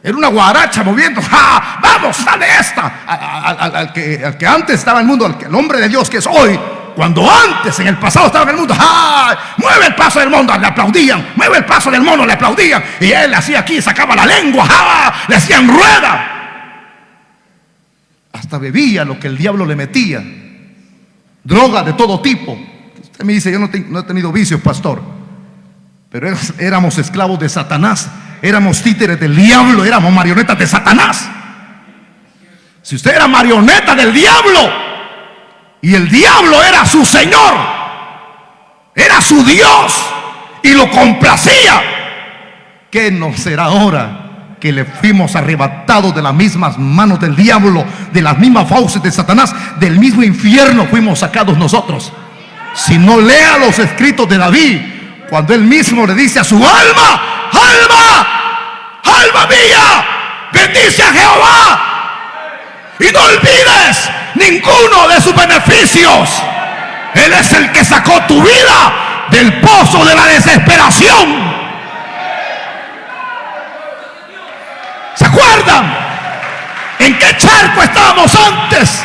Era una guaracha moviendo. Vamos, dale esta. Al que antes estaba en el mundo, al hombre de Dios que es hoy. Cuando antes, en el pasado, estaba en el mundo, mueve el paso del mundo, le aplaudían. Mueve el paso del mono, le aplaudían. Y él hacía aquí, sacaba la lengua, le hacían rueda. Hasta bebía lo que el diablo le metía. Droga de todo tipo. Usted me dice: yo no he tenido vicios, pastor. Pero éramos esclavos de Satanás. Éramos títeres del diablo, éramos marionetas de Satanás. Si usted era marioneta del diablo y el diablo era su señor, era su Dios y lo complacía, ¿qué nos será ahora que le fuimos arrebatados de las mismas manos del diablo, de las mismas fauces de Satanás, del mismo infierno fuimos sacados nosotros? Si no, lea los escritos de David, cuando él mismo le dice a su alma: alma mía, bendice a Jehová y no olvides ninguno de sus beneficios. Él es el que sacó tu vida del pozo de la desesperación. acuerdan en qué charco estábamos antes?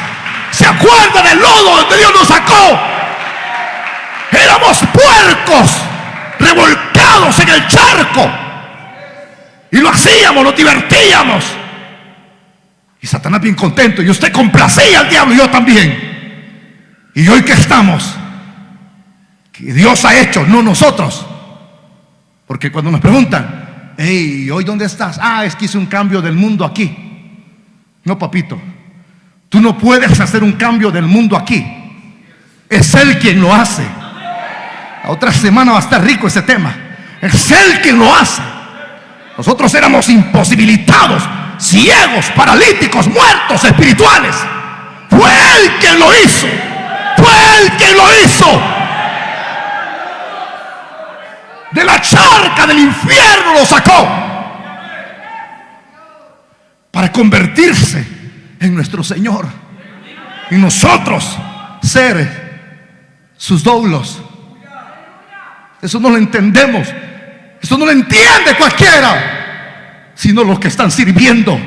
¿Se acuerdan del lodo donde Dios nos sacó? Éramos puercos revolcados en el charco, y lo hacíamos, nos divertíamos, y Satanás bien contento, y usted complacía al diablo, y yo también. Y hoy que estamos, que Dios ha hecho, no nosotros. Porque cuando nos preguntan, hey, ¿hoy dónde estás? Es que hice un cambio del mundo aquí. No, papito, tú no puedes hacer un cambio del mundo aquí. Es Él quien lo hace. La otra semana va a estar rico ese tema. Es Él quien lo hace. Nosotros éramos imposibilitados, ciegos, paralíticos, muertos espirituales. Fue Él quien lo hizo. Fue Él quien lo hizo. De la charca del infierno lo sacó para convertirse en nuestro Señor, y nosotros ser sus doulos. Eso no lo entendemos. Eso no lo entiende cualquiera, sino los que están sirviendo,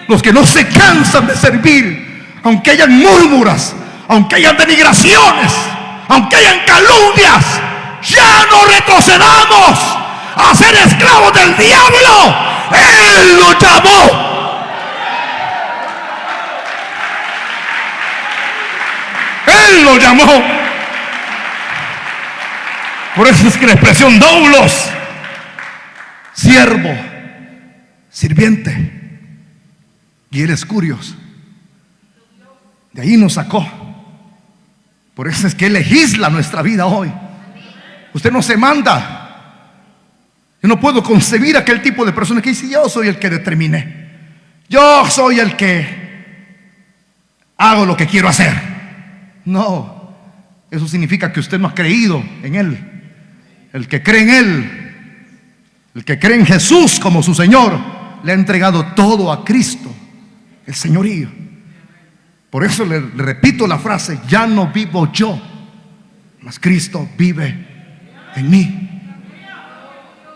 los que no se cansan de servir, aunque hayan murmuras, aunque hayan denigraciones, aunque hayan calumnias. Ya no retrocedamos a ser esclavos del diablo. Él lo llamó. Él lo llamó. Por eso es que la expresión doulos, siervo, sirviente, y Él es curios. De ahí nos sacó. Por eso es que Él legisla nuestra vida hoy. Usted no se manda. Yo no puedo concebir aquel tipo de persona que dice: yo soy el que determiné, yo soy el que hago lo que quiero hacer. No, eso significa que usted no ha creído en Él. El que cree en Él, el que cree en Jesús como su Señor, le ha entregado todo a Cristo, el señorío. Por eso le repito la frase: ya no vivo yo, mas Cristo vive en mí.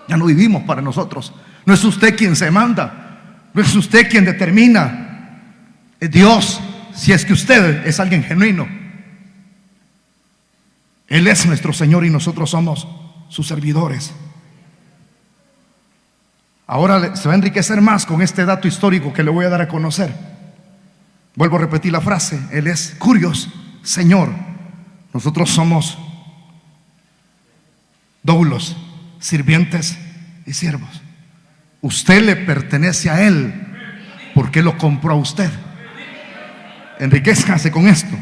Ya no vivimos para nosotros. No es usted quien se manda, no es usted quien determina, es Dios. Si es que usted es alguien genuino, Él es nuestro Señor y nosotros somos sus servidores. Ahora se va a enriquecer más con este dato histórico que le voy a dar a conocer. Vuelvo a repetir la frase: Él es curios, Señor. Nosotros somos doulos, sirvientes y siervos. Usted le pertenece a Él porque Él lo compró a usted. Enriquézcase con esto.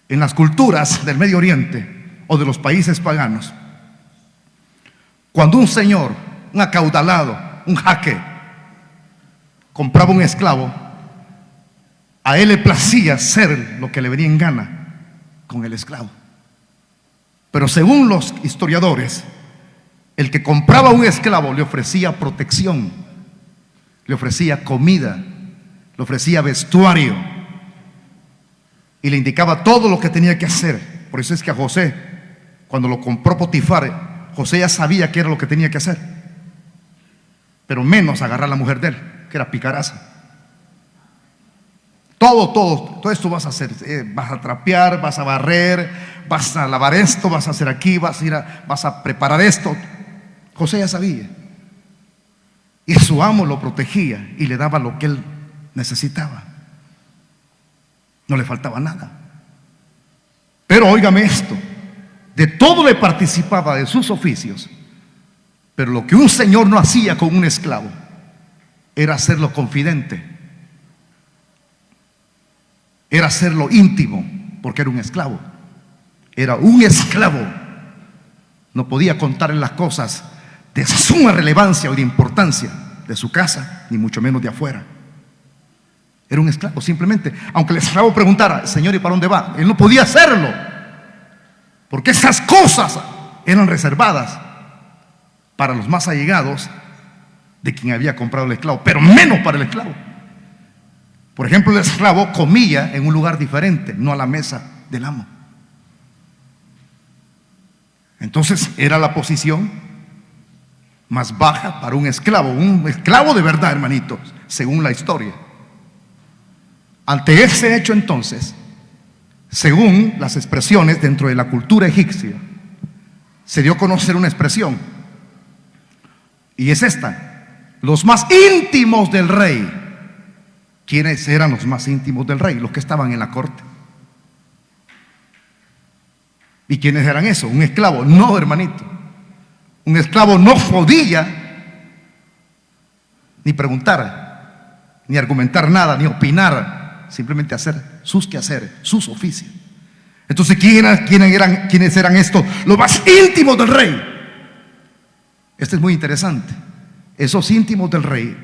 En las culturas del Medio Oriente o de los países paganos, cuando un señor, un acaudalado, un jaque, compraba un esclavo, a él le placía hacer lo que le venía en gana con el esclavo. Pero según los historiadores, el que compraba un esclavo le ofrecía protección, le ofrecía comida, le ofrecía vestuario y le indicaba todo lo que tenía que hacer. Por eso es que a José, cuando lo compró Potifar, José ya sabía qué era lo que tenía que hacer, pero menos agarrar a la mujer de él, que era picaraza. Todo esto vas a hacer. Vas a trapear, vas a barrer, vas a lavar esto, vas a hacer aquí, vas a preparar esto. José ya sabía. Y su amo lo protegía y le daba lo que él necesitaba. No le faltaba nada. Pero óigame esto: de todo le participaba de sus oficios. Pero lo que un señor no hacía con un esclavo era hacerlo confidente, era hacerlo íntimo, porque era un esclavo. Era un esclavo. No podía contarle las cosas de suma relevancia o de importancia de su casa, ni mucho menos de afuera. Era un esclavo, simplemente. Aunque el esclavo preguntara: Señor, ¿y para dónde va?, él no podía hacerlo, porque esas cosas eran reservadas para los más allegados de quien había comprado el esclavo, pero menos para el esclavo. Por ejemplo, el esclavo comía en un lugar diferente, no a la mesa del amo. Entonces era la posición más baja para un esclavo de verdad, hermanitos, según la historia. Ante ese hecho, entonces, según las expresiones dentro de la cultura egipcia, se dio a conocer una expresión, y es esta: los más íntimos del rey. ¿Quiénes eran los más íntimos del rey? Los que estaban en la corte. ¿Y quiénes eran eso? Un esclavo. No, hermanito, un esclavo no podía ni preguntar, ni argumentar nada, ni opinar, simplemente hacer sus quehaceres, sus oficios. Entonces, ¿quiénes eran estos? Los más íntimos del rey. Esto es muy interesante. Esos íntimos del rey,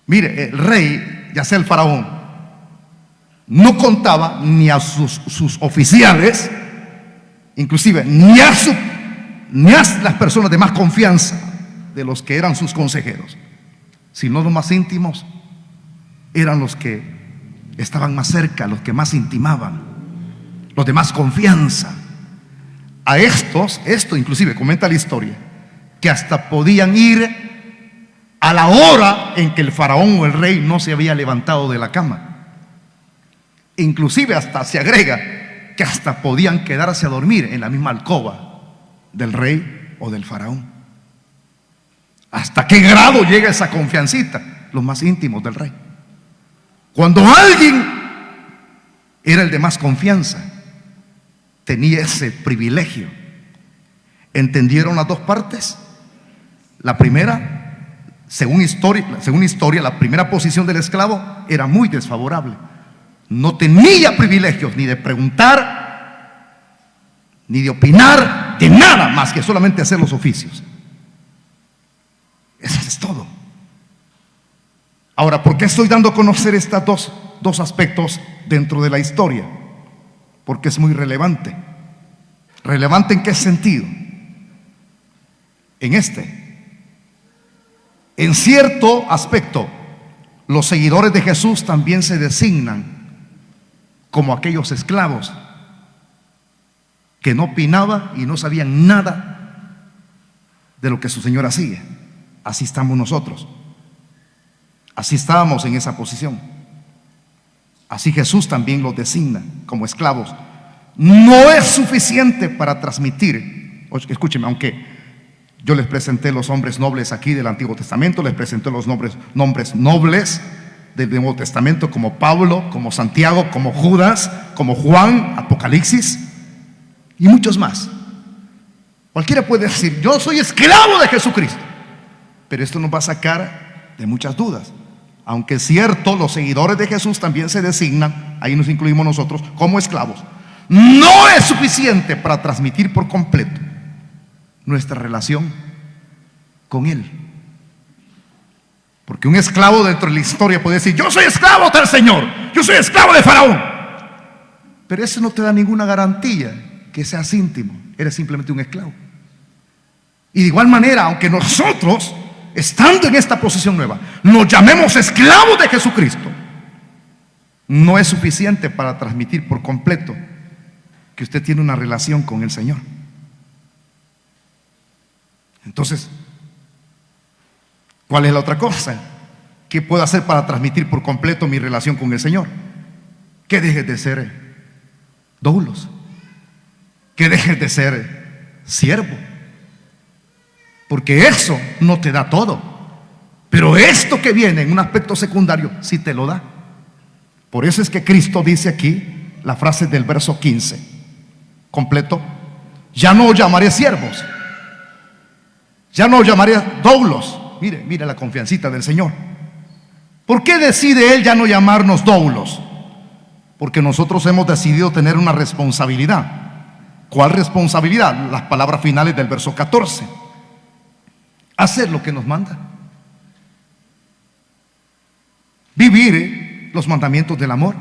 mire, el rey, ya sea el faraón, no contaba ni a sus oficiales, inclusive ni a las personas de más confianza, de los que eran sus consejeros, sino los más íntimos eran los que estaban más cerca, los que más intimaban, los de más confianza. A esto inclusive comenta la historia, que hasta podían ir a la hora en que el faraón o el rey no se había levantado de la cama. Inclusive hasta se agrega que hasta podían quedarse a dormir en la misma alcoba del rey o del faraón. ¿Hasta qué grado llega esa confiancita? Los más íntimos del rey. Cuando alguien era el de más confianza, tenía ese privilegio. ¿Entendieron las dos partes? La primera, según historia, la primera posición del esclavo era muy desfavorable. No tenía privilegios ni de preguntar, ni de opinar, de nada más que solamente hacer los oficios. Eso es todo. Ahora, ¿por qué estoy dando a conocer estos dos aspectos dentro de la historia? Porque es muy relevante. ¿Relevante en qué sentido? En cierto aspecto, los seguidores de Jesús también se designan como aquellos esclavos que no opinaban y no sabían nada de lo que su Señor hacía. Así estamos nosotros. Así estábamos en esa posición. Así Jesús también los designa como esclavos. No es suficiente para transmitir. Escúcheme, aunque yo les presenté los hombres nobles aquí del Antiguo Testamento, les presenté los nombres nobles del Nuevo Testamento, como Pablo, como Santiago, como Judas, como Juan, Apocalipsis y muchos más. Cualquiera puede decir: yo soy esclavo de Jesucristo, pero esto nos va a sacar de muchas dudas. Aunque es cierto, los seguidores de Jesús también se designan, ahí nos incluimos nosotros, como esclavos. No es suficiente para transmitir por completo nuestra relación con Él. Porque un esclavo dentro de la historia puede decir: yo soy esclavo del Señor, yo soy esclavo de Faraón. Pero eso no te da ninguna garantía que seas íntimo, eres simplemente un esclavo. Y de igual manera, aunque nosotros, estando en esta posición nueva, nos llamemos esclavos de Jesucristo, no es suficiente para transmitir por completo que usted tiene una relación con el Señor. Entonces, ¿cuál es la otra cosa? ¿Qué puedo hacer para transmitir por completo mi relación con el Señor? Que dejes de ser doulos, que dejes de ser siervo, porque eso no te da todo, pero esto que viene en un aspecto secundario sí te lo da. Por eso es que Cristo dice aquí la frase del verso 15 completo: ya no os llamaré siervos, ya no os llamaré doulos. Mire la confiancita del Señor. ¿Por qué decide Él ya no llamarnos doulos? Porque nosotros hemos decidido tener una responsabilidad. ¿Cuál responsabilidad? Las palabras finales del verso 14: hacer lo que nos manda, vivir los mandamientos del amor,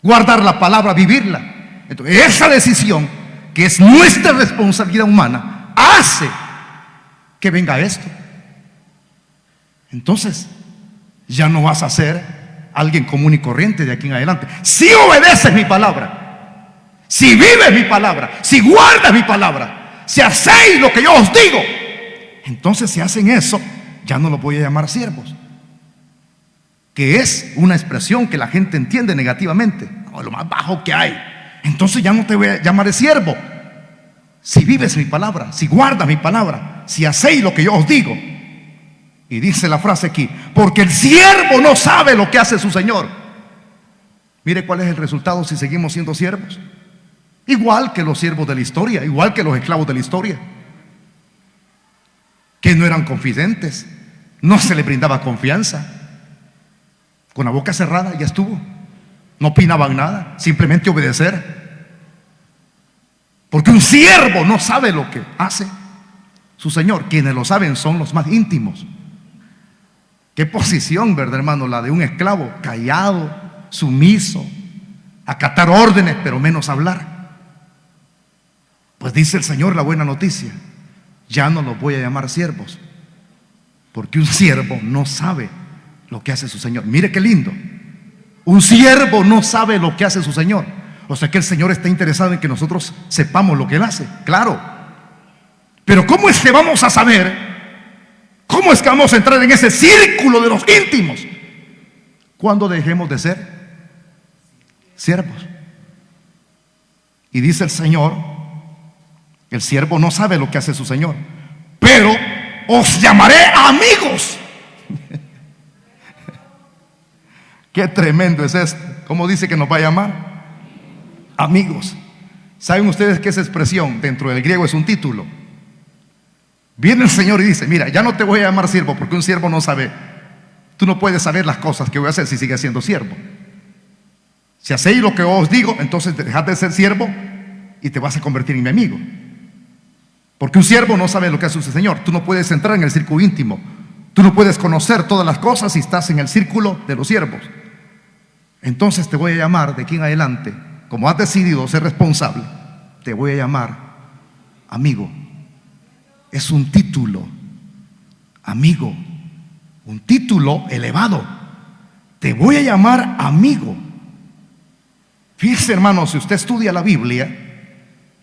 guardar la palabra, vivirla. Entonces, esa decisión, que es nuestra responsabilidad humana, hace que venga esto. Entonces, ya no vas a ser alguien común y corriente de aquí en adelante. Si obedeces mi palabra, si vives mi palabra, si guardas mi palabra, si hacéis lo que yo os digo, Entonces, si hacen eso, ya no los voy a llamar siervos, que es una expresión que la gente entiende negativamente. Lo más bajo que hay. Entonces ya no te voy a llamar de siervo. Si vives mi palabra, si guardas mi palabra, si hacéis lo que yo os digo. Y dice la frase aquí: porque el siervo no sabe lo que hace su señor. Mire cuál es el resultado si seguimos siendo siervos. Igual que los siervos de la historia, igual que los esclavos de la historia, que no eran confidentes, no se les brindaba confianza. Con la boca cerrada ya estuvo. No opinaban nada, simplemente obedecer. Porque un siervo no sabe lo que hace su señor. Quienes lo saben son los más íntimos. Qué posición, ¿verdad, hermano? La de un esclavo, callado, sumiso, acatar órdenes, pero menos hablar. Pues dice el Señor la buena noticia: ya no los voy a llamar siervos, porque un siervo no sabe lo que hace su señor. Mire qué lindo. Un siervo no sabe lo que hace su señor. O sea que el Señor está interesado en que nosotros sepamos lo que Él hace, claro. Pero ¿cómo es que vamos a saber? ¿Cómo es que vamos a entrar en ese círculo de los íntimos? Cuando dejemos de ser siervos. Y dice el Señor: el siervo no sabe lo que hace su señor, pero os llamaré amigos. Qué tremendo es esto. ¿Cómo dice que nos va a llamar? Amigos. ¿Saben ustedes que esa expresión dentro del griego es un título? Viene el Señor y dice: mira, ya no te voy a llamar siervo, porque un siervo no sabe. Tú no puedes saber las cosas que voy a hacer si sigues siendo siervo. Si hacéis lo que os digo, entonces dejad de ser siervo y te vas a convertir en mi amigo. Porque un siervo no sabe lo que hace su señor. Tú no puedes entrar en el círculo íntimo. Tú no puedes conocer todas las cosas si estás en el círculo de los siervos. Entonces te voy a llamar de aquí en adelante, como has decidido ser responsable, te voy a llamar amigo. Es un título, amigo, un título elevado. Te voy a llamar amigo. Fíjese, hermano, si usted estudia la Biblia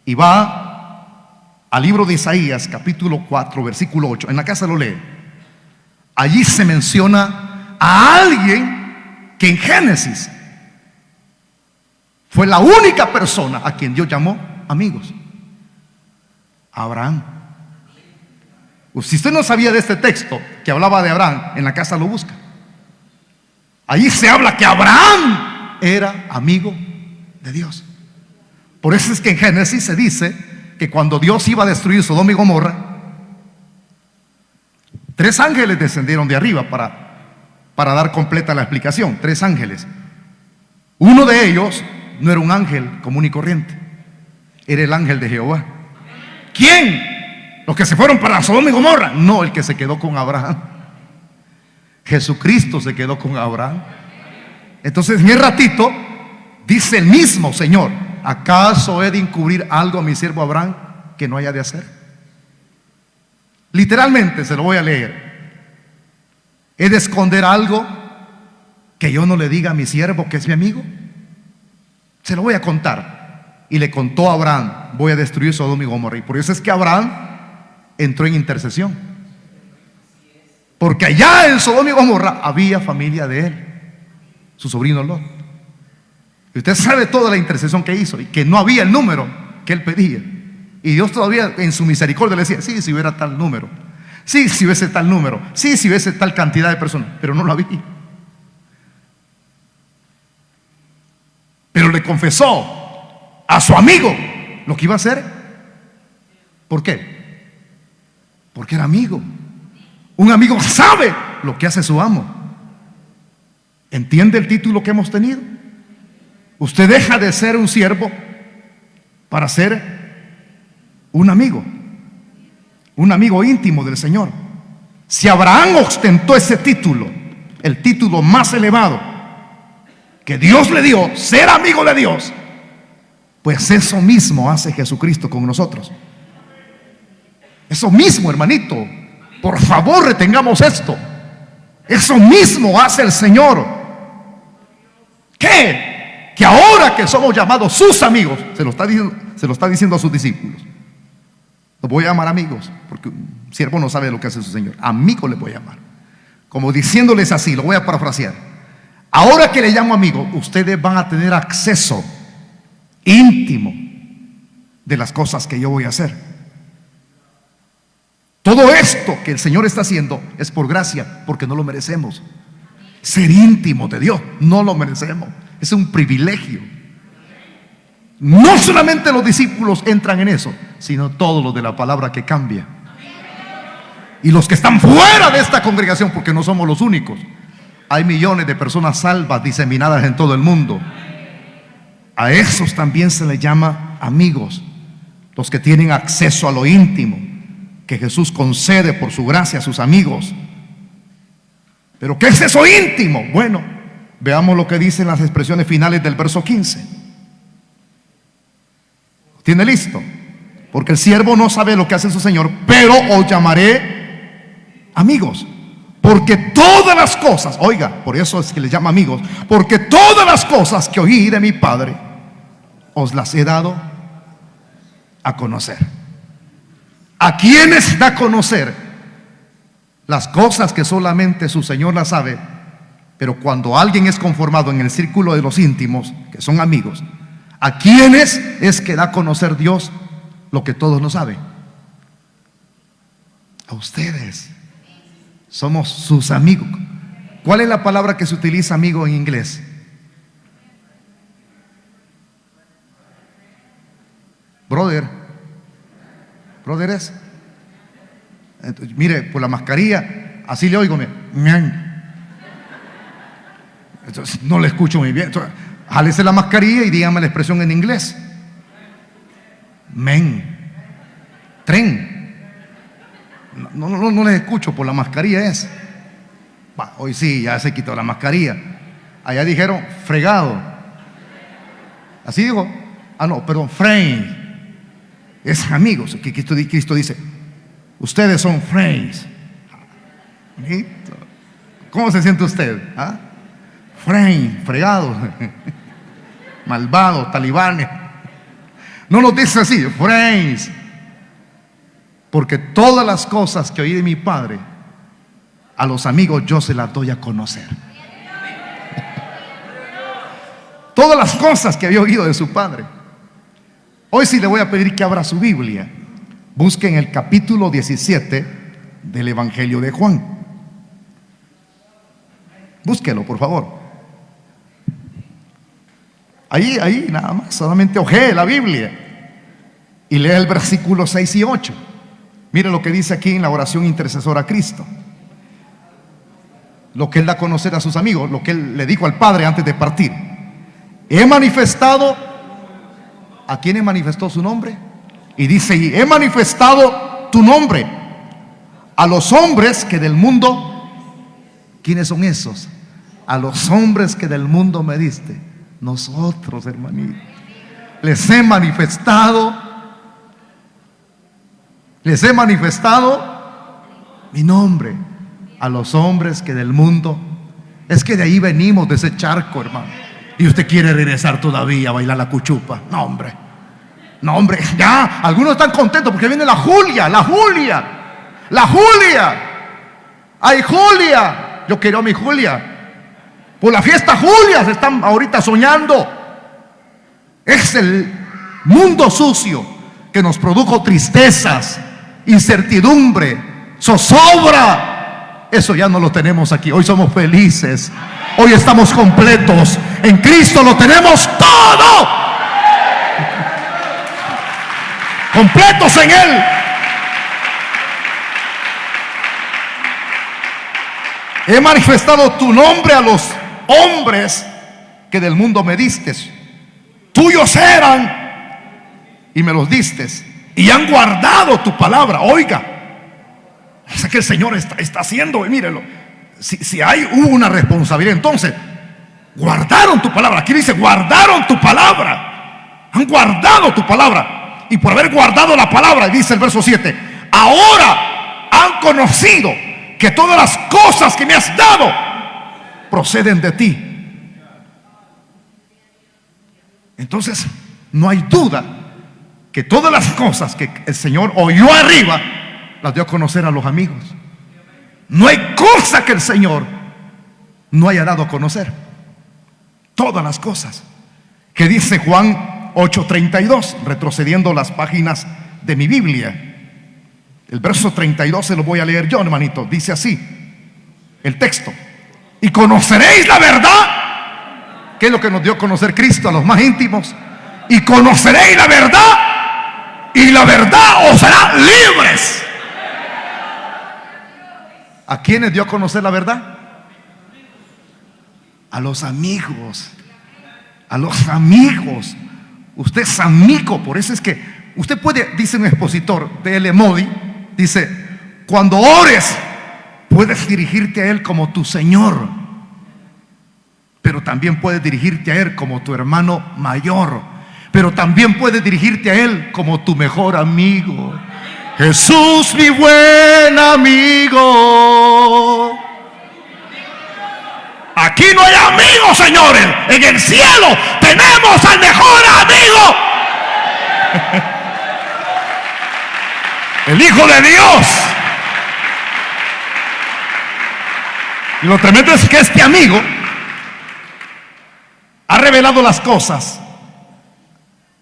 y va al libro de Isaías, capítulo 4, versículo 8, en la casa lo lee. Allí se menciona a alguien que en Génesis fue la única persona a quien Dios llamó amigos: Abraham. Si usted no sabía de este texto que hablaba de Abraham, en la casa lo busca. Allí se habla que Abraham era amigo de Dios. Por eso es que en Génesis se dice que cuando Dios iba a destruir Sodoma y Gomorra, 3 ángeles descendieron de arriba para dar completa la explicación. 3 ángeles. Uno de ellos no era un ángel común y corriente, era el ángel de Jehová. ¿Quién? ¿Los que se fueron para Sodoma y Gomorra? No, el que se quedó con Abraham. Jesucristo se quedó con Abraham. Entonces, en el ratito dice el mismo Señor: ¿acaso he de encubrir algo a mi siervo Abraham que no haya de hacer? Literalmente se lo voy a leer. ¿He de esconder algo que yo no le diga a mi siervo que es mi amigo? Se lo voy a contar. Y le contó a Abraham: voy a destruir Sodoma y Gomorra. Y por eso es que Abraham entró en intercesión, porque allá en Sodoma y Gomorra había familia de él, su sobrino Lot. Y usted sabe toda la intercesión que hizo, y que no había el número que él pedía. Y Dios todavía en su misericordia le decía: sí, si hubiera tal número, sí, si hubiese tal número, sí, si hubiese tal cantidad de personas. Pero no lo había. Pero le confesó a su amigo lo que iba a hacer. ¿Por qué? Porque era amigo. Un amigo sabe lo que hace su amo. ¿Entiende el título que hemos tenido? Usted deja de ser un siervo para ser un amigo íntimo del Señor. Si Abraham ostentó ese título, el título más elevado que Dios le dio, ser amigo de Dios, pues eso mismo hace Jesucristo con nosotros. Eso mismo, hermanito, por favor, retengamos esto. Eso mismo hace el Señor. ¿Qué? Que ahora que somos llamados sus amigos, se lo está diciendo a sus discípulos, Los voy a llamar amigos, porque un siervo no sabe lo que hace su señor. Amigos les voy a llamar. Como diciéndoles así, lo voy a parafrasear. Ahora que le llamo amigo, ustedes van a tener acceso íntimo de las cosas que yo voy a hacer. Todo esto que el Señor está haciendo es por gracia, porque no lo merecemos. Ser íntimo de Dios, no lo merecemos. Es un privilegio. No solamente los discípulos entran en eso, sino todos los de la palabra que cambia. Y los que están fuera de esta congregación, porque no somos los únicos. Hay millones de personas salvas diseminadas en todo el mundo. A esos también se les llama amigos, los que tienen acceso a lo íntimo que Jesús concede por su gracia a sus amigos. ¿Pero qué es eso íntimo? Bueno, veamos lo que dicen las expresiones finales del verso 15. ¿Tiene listo? Porque el siervo no sabe lo que hace su señor, pero os llamaré amigos. Porque todas las cosas, oiga, por eso es que les llama amigos, porque todas las cosas que oí de mi Padre, os las he dado a conocer. ¿A quiénes da a conocer? Las cosas que solamente su Señor las sabe. Pero cuando alguien es conformado en el círculo de los íntimos, que son amigos, ¿a quiénes es que da a conocer Dios lo que todos no saben? A ustedes. Somos sus amigos. ¿Cuál es la palabra que se utiliza amigo en inglés? Brother. Brother es. Entonces, mire, por la mascarilla, así le oigo. Entonces, no le escucho muy bien. Entonces, jálese la mascarilla y dígame la expresión en inglés. Men. Tren. No les escucho por la mascarilla es. Hoy sí, ya se quitó la mascarilla. Allá dijeron fregado. Así dijo. No, perdón, friend. Es amigos. Que Cristo dice, ustedes son friends. ¿Cómo se siente usted? Friend, fregado. Malvado, talibanes. No nos dice así, friends. Porque todas las cosas que oí de mi Padre, a los amigos yo se las doy a conocer. Todas las cosas que había oído de su Padre. Hoy sí le voy a pedir que abra su Biblia. Busquen el capítulo 17 del Evangelio de Juan. Búsquelo, por favor. Ahí nada más, solamente ojee la Biblia y lea el versículo 6 y 8. Mire lo que dice aquí en la oración intercesora a Cristo. Lo que Él da a conocer a sus amigos, lo que Él le dijo al Padre antes de partir. He manifestado, ¿a quién manifestó su nombre? Y dice, y he manifestado tu nombre a los hombres que del mundo. ¿Quiénes son esos? A los hombres que del mundo me diste. Nosotros, hermanito. Les he manifestado mi nombre a los hombres que del mundo. Es que de ahí venimos, de ese charco, hermano. Y usted quiere regresar todavía a bailar la cuchupa. No, hombre. No, hombre, ya. Algunos están contentos porque viene la Julia. ¡Ay, Julia! Yo quiero a mi Julia. Por la fiesta Julia se están ahorita soñando. Es el mundo sucio que nos produjo tristezas, incertidumbre, zozobra. Eso ya no lo tenemos aquí. Hoy somos felices. Hoy estamos completos. En Cristo lo tenemos todo. Completos en Él. He manifestado tu nombre a los hombres que del mundo me diste. Tuyos eran y me los diste, y han guardado tu palabra. Oiga, o sea que el Señor está haciendo, mírelo. Si hubo una responsabilidad, entonces guardaron tu palabra. Aquí dice, guardaron tu palabra. Han guardado tu palabra. Y por haber guardado la palabra, dice el verso 7, ahora han conocido que todas las cosas que me has dado proceden de ti. Entonces no hay duda que todas las cosas que el Señor oyó arriba, las dio a conocer a los amigos. No hay cosa que el Señor no haya dado a conocer. Todas las cosas. Que dice Juan 8:32, retrocediendo las páginas de mi Biblia. El verso 32 se lo voy a leer yo, hermanito. Dice así el texto: y conoceréis la verdad. ¿Qué es lo que nos dio a conocer Cristo a los más íntimos? Y conoceréis la verdad, y la verdad os hará libres. ¿A quiénes dio a conocer la verdad? A los amigos. A los amigos. Usted es amigo. Por eso es que usted puede, dice un expositor de L. Moody, dice: cuando ores, puedes dirigirte a Él como tu Señor, pero también puedes dirigirte a Él como tu hermano mayor, pero también puedes dirigirte a Él como tu mejor amigo. Jesús, mi buen amigo. Aquí no hay amigos, señores. En el cielo tenemos al mejor amigo, el Hijo de Dios. Y lo tremendo es que este amigo ha revelado las cosas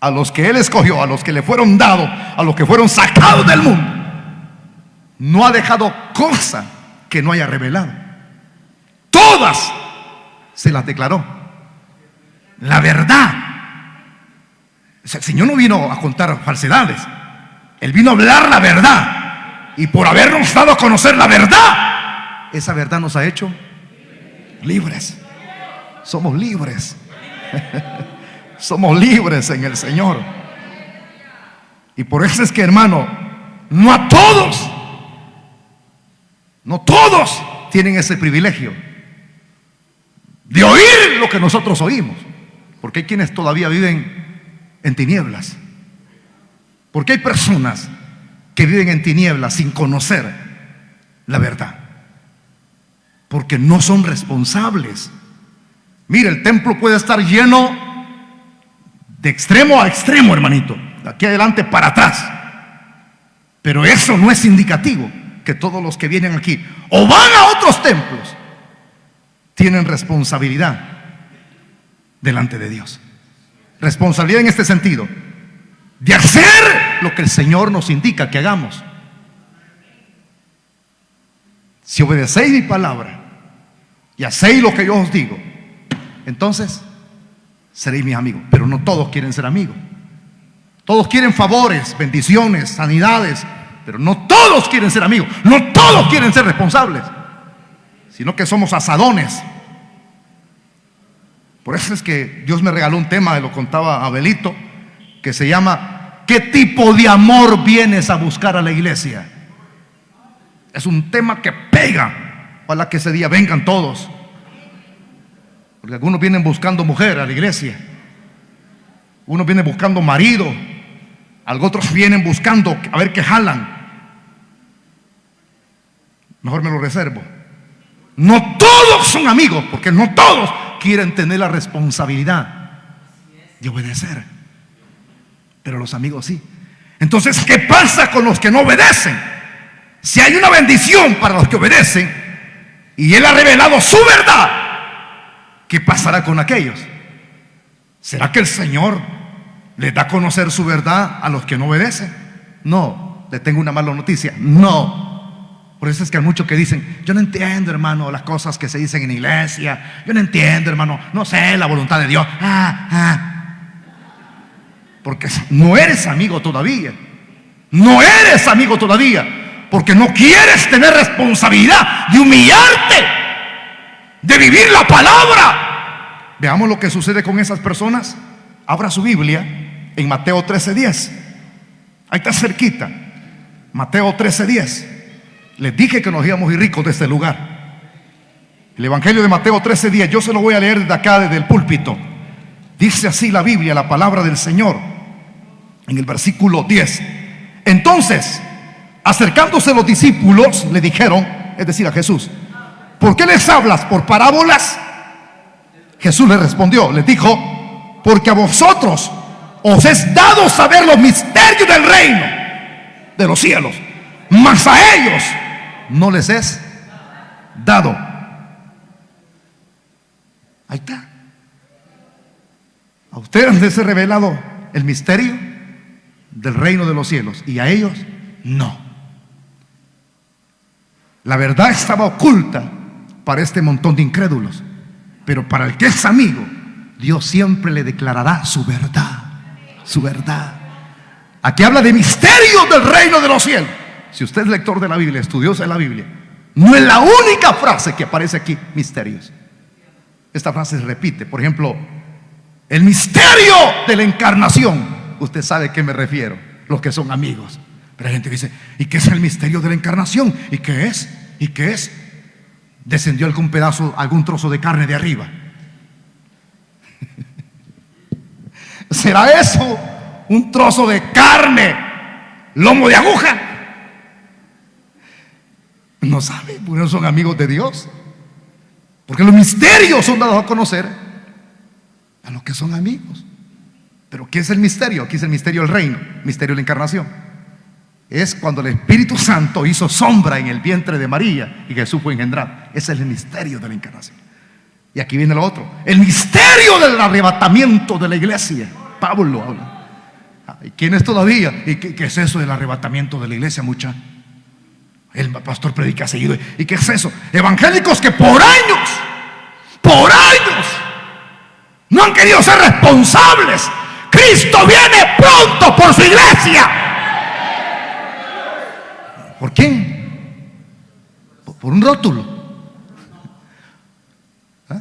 a los que Él escogió, a los que le fueron dados, a los que fueron sacados del mundo. No ha dejado cosa que no haya revelado. Todas se las declaró. La verdad. O sea, el Señor no vino a contar falsedades. Él vino a hablar la verdad. Y por habernos dado a conocer la verdad, esa verdad nos ha hecho libres. Somos libres. Somos libres en el Señor. Y por eso es que, hermano, no a todos, no todos tienen ese privilegio de oír lo que nosotros oímos. Porque hay quienes todavía viven en tinieblas. Porque hay personas que viven en tinieblas sin conocer la verdad, porque no son responsables. Mire, el templo puede estar lleno de extremo a extremo, hermanito, de aquí adelante para atrás, pero eso no es indicativo que todos los que vienen aquí o van a otros templos tienen responsabilidad delante de Dios. Responsabilidad en este sentido, de hacer lo que el Señor nos indica que hagamos. Si obedecéis mi palabra y hacéis lo que yo os digo, entonces seréis mis amigos. Pero no todos quieren ser amigos. Todos quieren favores, bendiciones, sanidades, pero no todos quieren ser amigos. No todos quieren ser responsables, sino que somos asadones. Por eso es que Dios me regaló un tema, lo contaba Abelito, que se llama: ¿qué tipo de amor vienes a buscar a la iglesia? Es un tema que pega. Ojalá que ese día vengan todos, porque algunos vienen buscando mujer a la iglesia, unos vienen buscando marido, otros vienen buscando a ver qué jalan. Mejor me lo reservo. No todos son amigos, porque no todos quieren tener la responsabilidad de obedecer, pero los amigos sí. Entonces, ¿qué pasa con los que no obedecen? Si hay una bendición para los que obedecen y Él ha revelado su verdad, ¿qué pasará con aquellos? ¿Será que el Señor les da a conocer su verdad a los que no obedecen? No. Le tengo una mala noticia: no. Por eso es que hay muchos que dicen: yo no entiendo, hermano, las cosas que se dicen en la iglesia. Yo no entiendo, hermano, no sé la voluntad de Dios. Porque no eres amigo todavía. No eres amigo todavía, porque no quieres tener responsabilidad de humillarte, de vivir la palabra. Veamos lo que sucede con esas personas. Abra su Biblia en Mateo 13:10. Ahí está cerquita. Mateo 13:10. Les dije que nos íbamos a ir ricos de este lugar. El Evangelio de Mateo 13:10. Yo se lo voy a leer desde acá, desde el púlpito. Dice así la Biblia, la palabra del Señor, en el versículo 10. Entonces, acercándose los discípulos, le dijeron, es decir, a Jesús: ¿por qué les hablas por parábolas? Jesús les respondió, les dijo: porque a vosotros os es dado saber los misterios del reino de los cielos, mas a ellos no les es dado. Ahí está. A ustedes les he revelado el misterio del reino de los cielos y a ellos no. La verdad estaba oculta para este montón de incrédulos, pero para el que es amigo, Dios siempre le declarará su verdad. Su verdad. Aquí habla de misterios del reino de los cielos. Si usted es lector de la Biblia, estudioso de la Biblia, no es la única frase que aparece aquí, misterios. Esta frase se repite. Por ejemplo, el misterio de la encarnación. Usted sabe a qué me refiero, los que son amigos. Pero hay gente que dice, ¿y qué es el misterio de la encarnación? ¿Y qué es? ¿Y qué es? Descendió algún pedazo, algún trozo de carne de arriba. ¿Será eso un trozo de carne, lomo de aguja? No saben, porque no son amigos de Dios. Porque los misterios son dados a conocer a los que son amigos. Pero ¿qué es el misterio? Aquí es el misterio del reino, misterio de la encarnación. Es cuando el Espíritu Santo hizo sombra en el vientre de María y Jesús fue engendrado. Ese es el misterio de la encarnación. Y aquí viene lo otro, el misterio del arrebatamiento de la iglesia. Pablo habla. ¿Y quién es todavía? ¿Y qué es eso del arrebatamiento de la iglesia, mucha? El pastor predica seguido. ¿Y qué es eso? Evangélicos que por años no han querido ser responsables. Cristo viene pronto por su iglesia. ¿Por quién? Por un rótulo.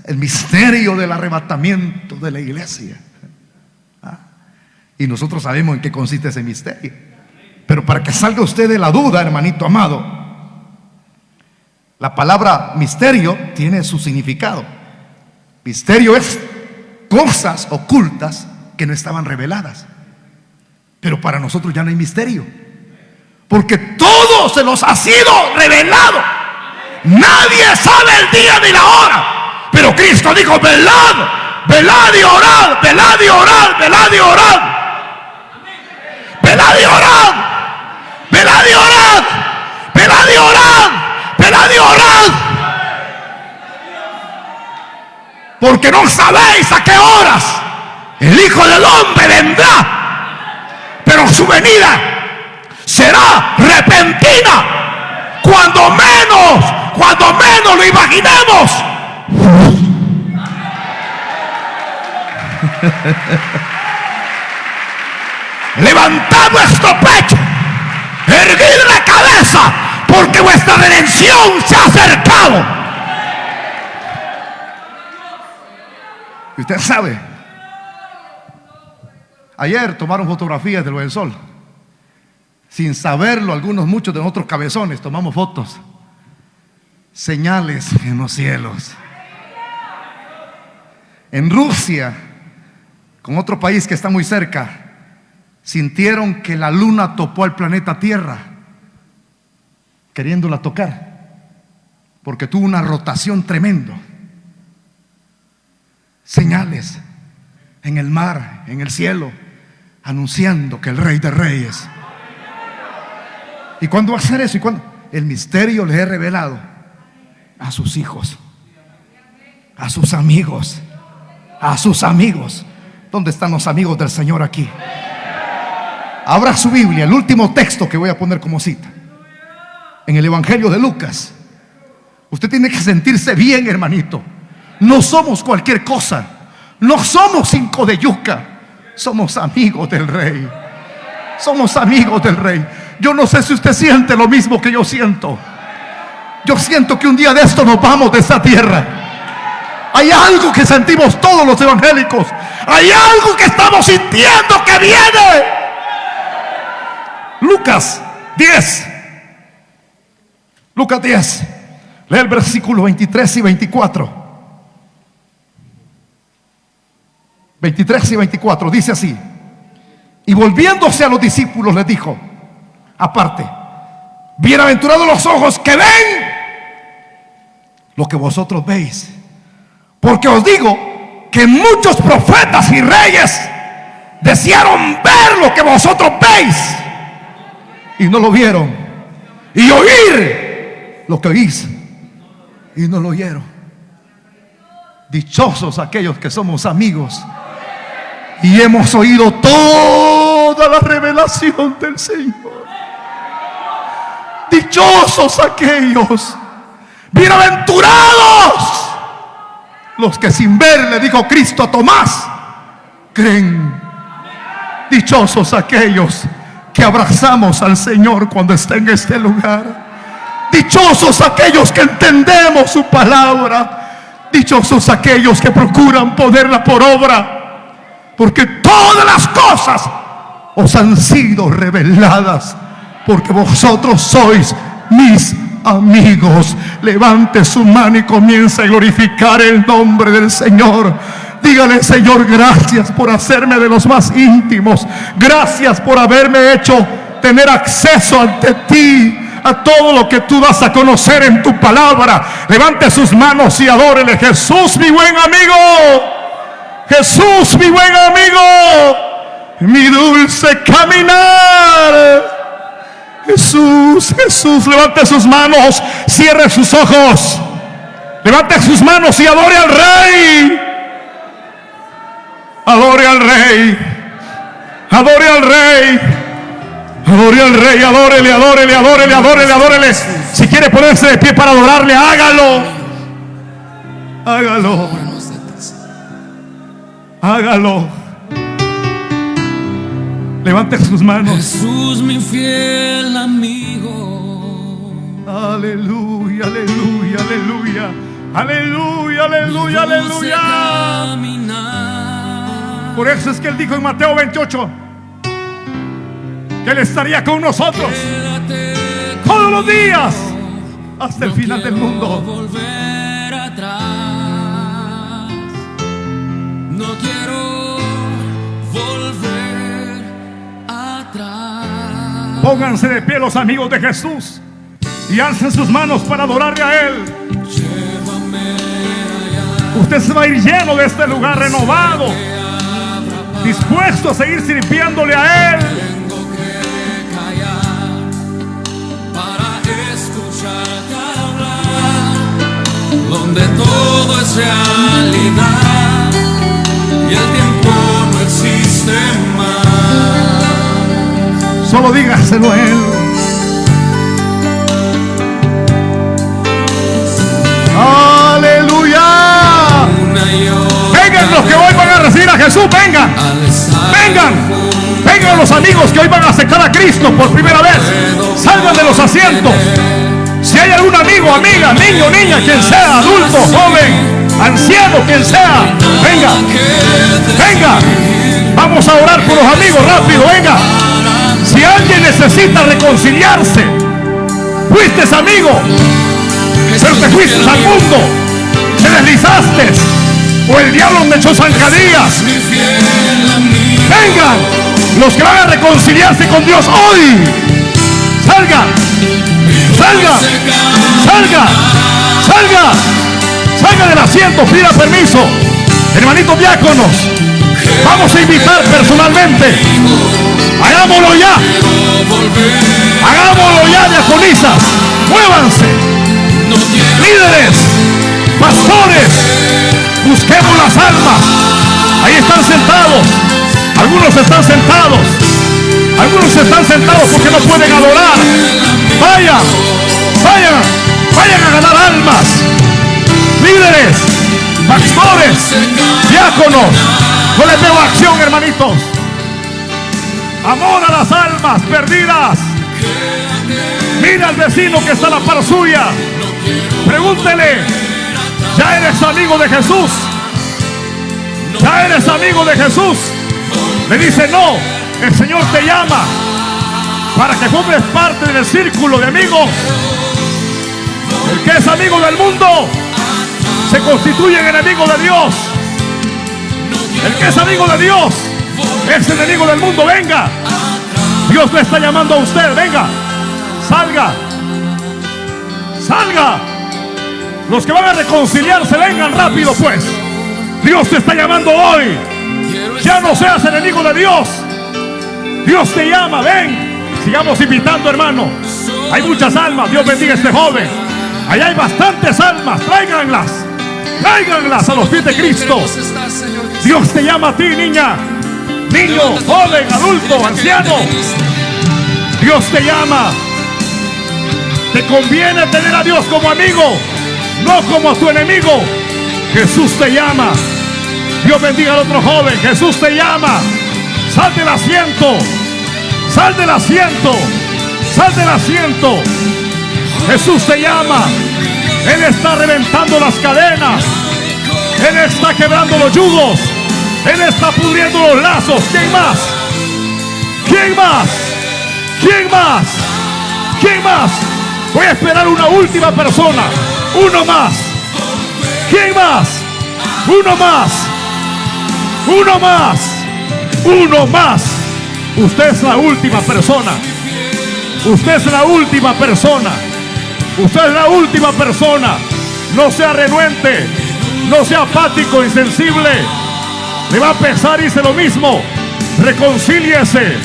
El misterio del arrebatamiento de la iglesia. Y nosotros sabemos en qué consiste ese misterio. Pero para que salga usted de la duda, hermanito amado, la palabra misterio tiene su significado. Misterio es cosas ocultas que no estaban reveladas. Pero para nosotros ya no hay misterio, porque todo se nos ha sido revelado. Nadie sabe el día ni la hora, pero Cristo dijo: velad, velad y orad, velad y orad, velad y orad, velad y orad, velad y orad, velad y orad, velad y orad, porque no sabéis a qué horas el Hijo del Hombre vendrá, pero su venida será repentina, cuando menos lo imaginemos. Levantad vuestro pecho, erguid la cabeza, porque vuestra redención se ha acercado. Y usted sabe, ayer tomaron fotografías de lo del sol. Sin saberlo, muchos de nosotros cabezones tomamos fotos. Señales en los cielos. En Rusia, con otro país que está muy cerca, sintieron que la luna topó al planeta Tierra, queriéndola tocar, porque tuvo una rotación tremenda. Señales en el mar, en el cielo, anunciando que el Rey de Reyes. ¿Y cuándo va a hacer eso? ¿Y cuándo? El misterio les he revelado a sus hijos, a sus amigos, a sus amigos. ¿Dónde están los amigos del Señor aquí? Abra su Biblia, el último texto que voy a poner como cita, en el Evangelio de Lucas. Usted tiene que sentirse bien, hermanito. No somos cualquier cosa. No somos 5 de yuca. Somos amigos del Rey. Somos amigos del Rey. Yo no sé si usted siente lo mismo que yo siento. Yo siento que un día de esto nos vamos de esta tierra. Hay algo que sentimos todos los evangélicos. Hay algo que estamos sintiendo que viene. Lucas 10. Lucas 10. Lee el versículo 23 y 24. 23 y 24. Dice así: y volviéndose a los discípulos les dijo aparte: bienaventurados los ojos que ven lo que vosotros veis, porque os digo que muchos profetas y reyes Desearon ver lo que vosotros veis y no lo vieron, y oír lo que oís y no lo oyeron. Dichosos aquellos que somos amigos y hemos oído toda la revelación del Señor. Dichosos aquellos, bienaventurados los que sin ver, le dijo Cristo a Tomás, creen. Dichosos aquellos que abrazamos al Señor cuando está en este lugar. Dichosos aquellos que entendemos su palabra. Dichosos aquellos que procuran ponerla por obra, porque todas las cosas os han sido reveladas, porque vosotros sois mis amigos. Levante su mano y comienza a glorificar el nombre del Señor. Dígale: Señor, gracias por hacerme de los más íntimos. Gracias por haberme hecho tener acceso ante ti a todo lo que tú das a conocer en tu palabra. Levante sus manos y adórele: Jesús, mi buen amigo. Jesús, mi buen amigo. Mi dulce caminar. Jesús, Jesús. Levante sus manos, cierre sus ojos, levante sus manos y adore al Rey. Adore al Rey. Adore al Rey. Adore al Rey. Adórele, adórele, adórele, adórele, adórele. Si quiere ponerse de pie para adorarle, hágalo. Hágalo. Hágalo. Levante sus manos. Jesús, mi fiel amigo. Aleluya, aleluya, aleluya. Aleluya, aleluya, aleluya. Por eso es que Él dijo en Mateo 28 que Él estaría con nosotros todos los días hasta el final del mundo. Volver atrás. No quiero volver atrás. Pónganse de pie los amigos de Jesús y alcen sus manos para adorarle a Él. Usted se va a ir lleno de este lugar, renovado, dispuesto a seguir sirviéndole a Él. Tengo que callar para escucharte hablar, donde todo es realidad y el tiempo no existe más. Solo dígaselo a Él. Aleluya. Vengan los que hoy van a recibir a Jesús, vengan. Vengan. Vengan los amigos que hoy van a aceptar a Cristo por primera vez. Salgan de los asientos. Si hay algún amigo, amiga, niño, niña, quien sea, adulto, joven, anciano, quien sea, venga. Venga. Vamos a orar por los amigos, rápido, venga. Si alguien necesita reconciliarse, fuiste amigo, pero te fuiste al mundo, te deslizaste, o el diablo me echó zancadillas. Vengan los que van a reconciliarse con Dios hoy. Salga, salga, salga, salga, salga del asiento, pida permiso. Hermanitos diáconos, vamos a invitar personalmente. Hagámoslo ya. Hagámoslo ya, diaconisas. Muévanse. Líderes, pastores, busquemos las almas. Ahí están sentados. Algunos están sentados. Algunos están sentados porque no pueden adorar. Vayan, vayan, vayan a ganar almas. Líderes, pastores, diáconos. No les veo acción, hermanitos. Amor a las almas perdidas. Mira al vecino que está a la par suya. Pregúntele: ¿ya eres amigo de Jesús? ¿Ya eres amigo de Jesús? Le dice: no, el Señor te llama para que formes parte del círculo de amigos. El que es amigo del mundo se constituye en enemigo de Dios. El que es amigo de Dios es enemigo del mundo. Venga, Dios le está llamando a usted. Venga, salga, salga. Los que van a reconciliarse, vengan rápido pues. Dios te está llamando hoy. Ya no seas enemigo de Dios. Dios te llama, ven. Sigamos invitando, hermano. Hay muchas almas. Dios bendiga a este joven. Allá hay bastantes almas. Tráiganlas. Tráiganlas a los pies de Cristo. Dios te llama a ti, niña, niño, joven, adulto, anciano. Dios te llama. Te conviene tener a Dios como amigo, no como a tu enemigo. Jesús te llama. Dios bendiga al otro joven. Jesús te llama. Sal del asiento. Sal del asiento. Sal del asiento. Jesús te llama. Él está reventando las cadenas. Él está quebrando los yugos. Él está pudriendo los lazos. ¿Quién más? ¿Quién más? ¿Quién más? ¿Quién más? Voy a esperar una última persona. Uno más. ¿Quién más? Uno más. Uno más. Uno más. Usted es la última persona. Usted es la última persona. Usted es la última persona. No sea renuente. No sea apático, insensible. Le va a pesar, dice lo mismo. Reconcíliese.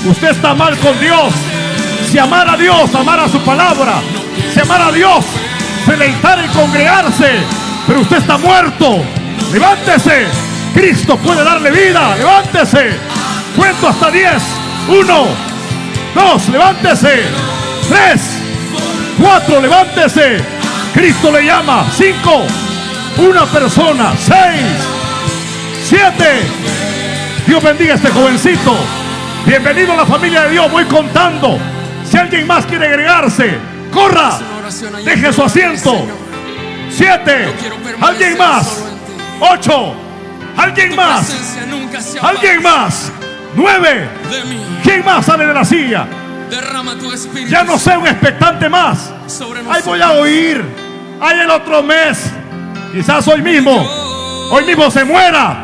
Usted está mal con Dios. Si amara a Dios, amara su palabra. Si amara a Dios, se deleitara en congregarse. Pero usted está muerto. Levántese. Cristo puede darle vida. Levántese. Cuento hasta 10. 1, 2, levántese. 3, 4, levántese. Cristo le llama. 5, una persona. 6, 7. Dios bendiga a este jovencito. Bienvenido a la familia de Dios. Voy contando. Si alguien más quiere agregarse, corra. Deje su asiento. 7. Alguien más. 8. Alguien más. Alguien más. 9. ¿Quién más sale de la silla? Ya no sé, un expectante más. Ahí voy a oír. Ahí el otro mes. Quizás hoy mismo se muera.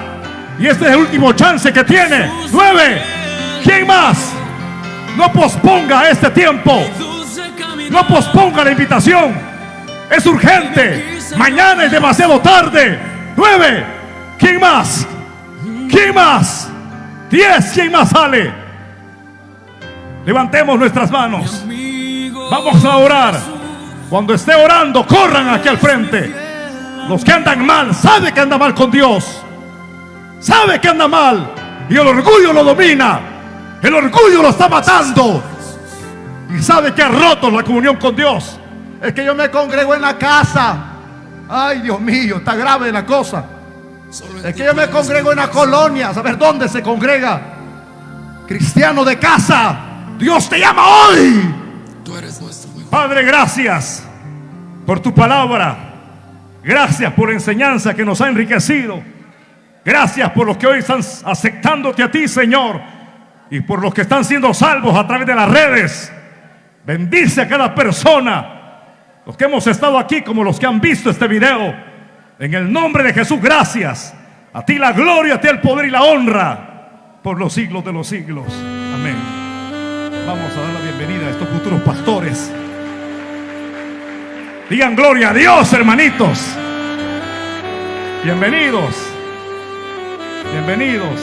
Y este es el último chance que tiene. 9. ¿Quién más? No posponga este tiempo. No posponga la invitación. Es urgente. Mañana es demasiado tarde. 9. ¿Quién más? ¿Quién más? 10. ¿Quién más sale? Levantemos nuestras manos. Vamos a orar. Cuando esté orando, corran aquí al frente. Los que andan mal, sabe que anda mal con Dios. Sabe que anda mal. Y el orgullo lo domina. El orgullo lo está matando. Y sabe que ha roto la comunión con Dios. Es que yo me congrego en la casa. Ay, Dios mío, está grave la cosa. Es que yo me congrego en la colonia. A saber dónde se congrega. Cristiano de casa, Dios te llama hoy. Padre, gracias por tu palabra. Gracias por la enseñanza que nos ha enriquecido. Gracias por los que hoy están aceptándote a ti, Señor. Y por los que están siendo salvos a través de las redes. Bendice a cada persona. Los que hemos estado aquí como los que han visto este video. En el nombre de Jesús, gracias. A ti la gloria, a ti el poder y la honra por los siglos de los siglos. Amén. Vamos a dar la bienvenida a estos futuros pastores. Digan gloria a Dios, hermanitos. Bienvenidos. Bienvenidos.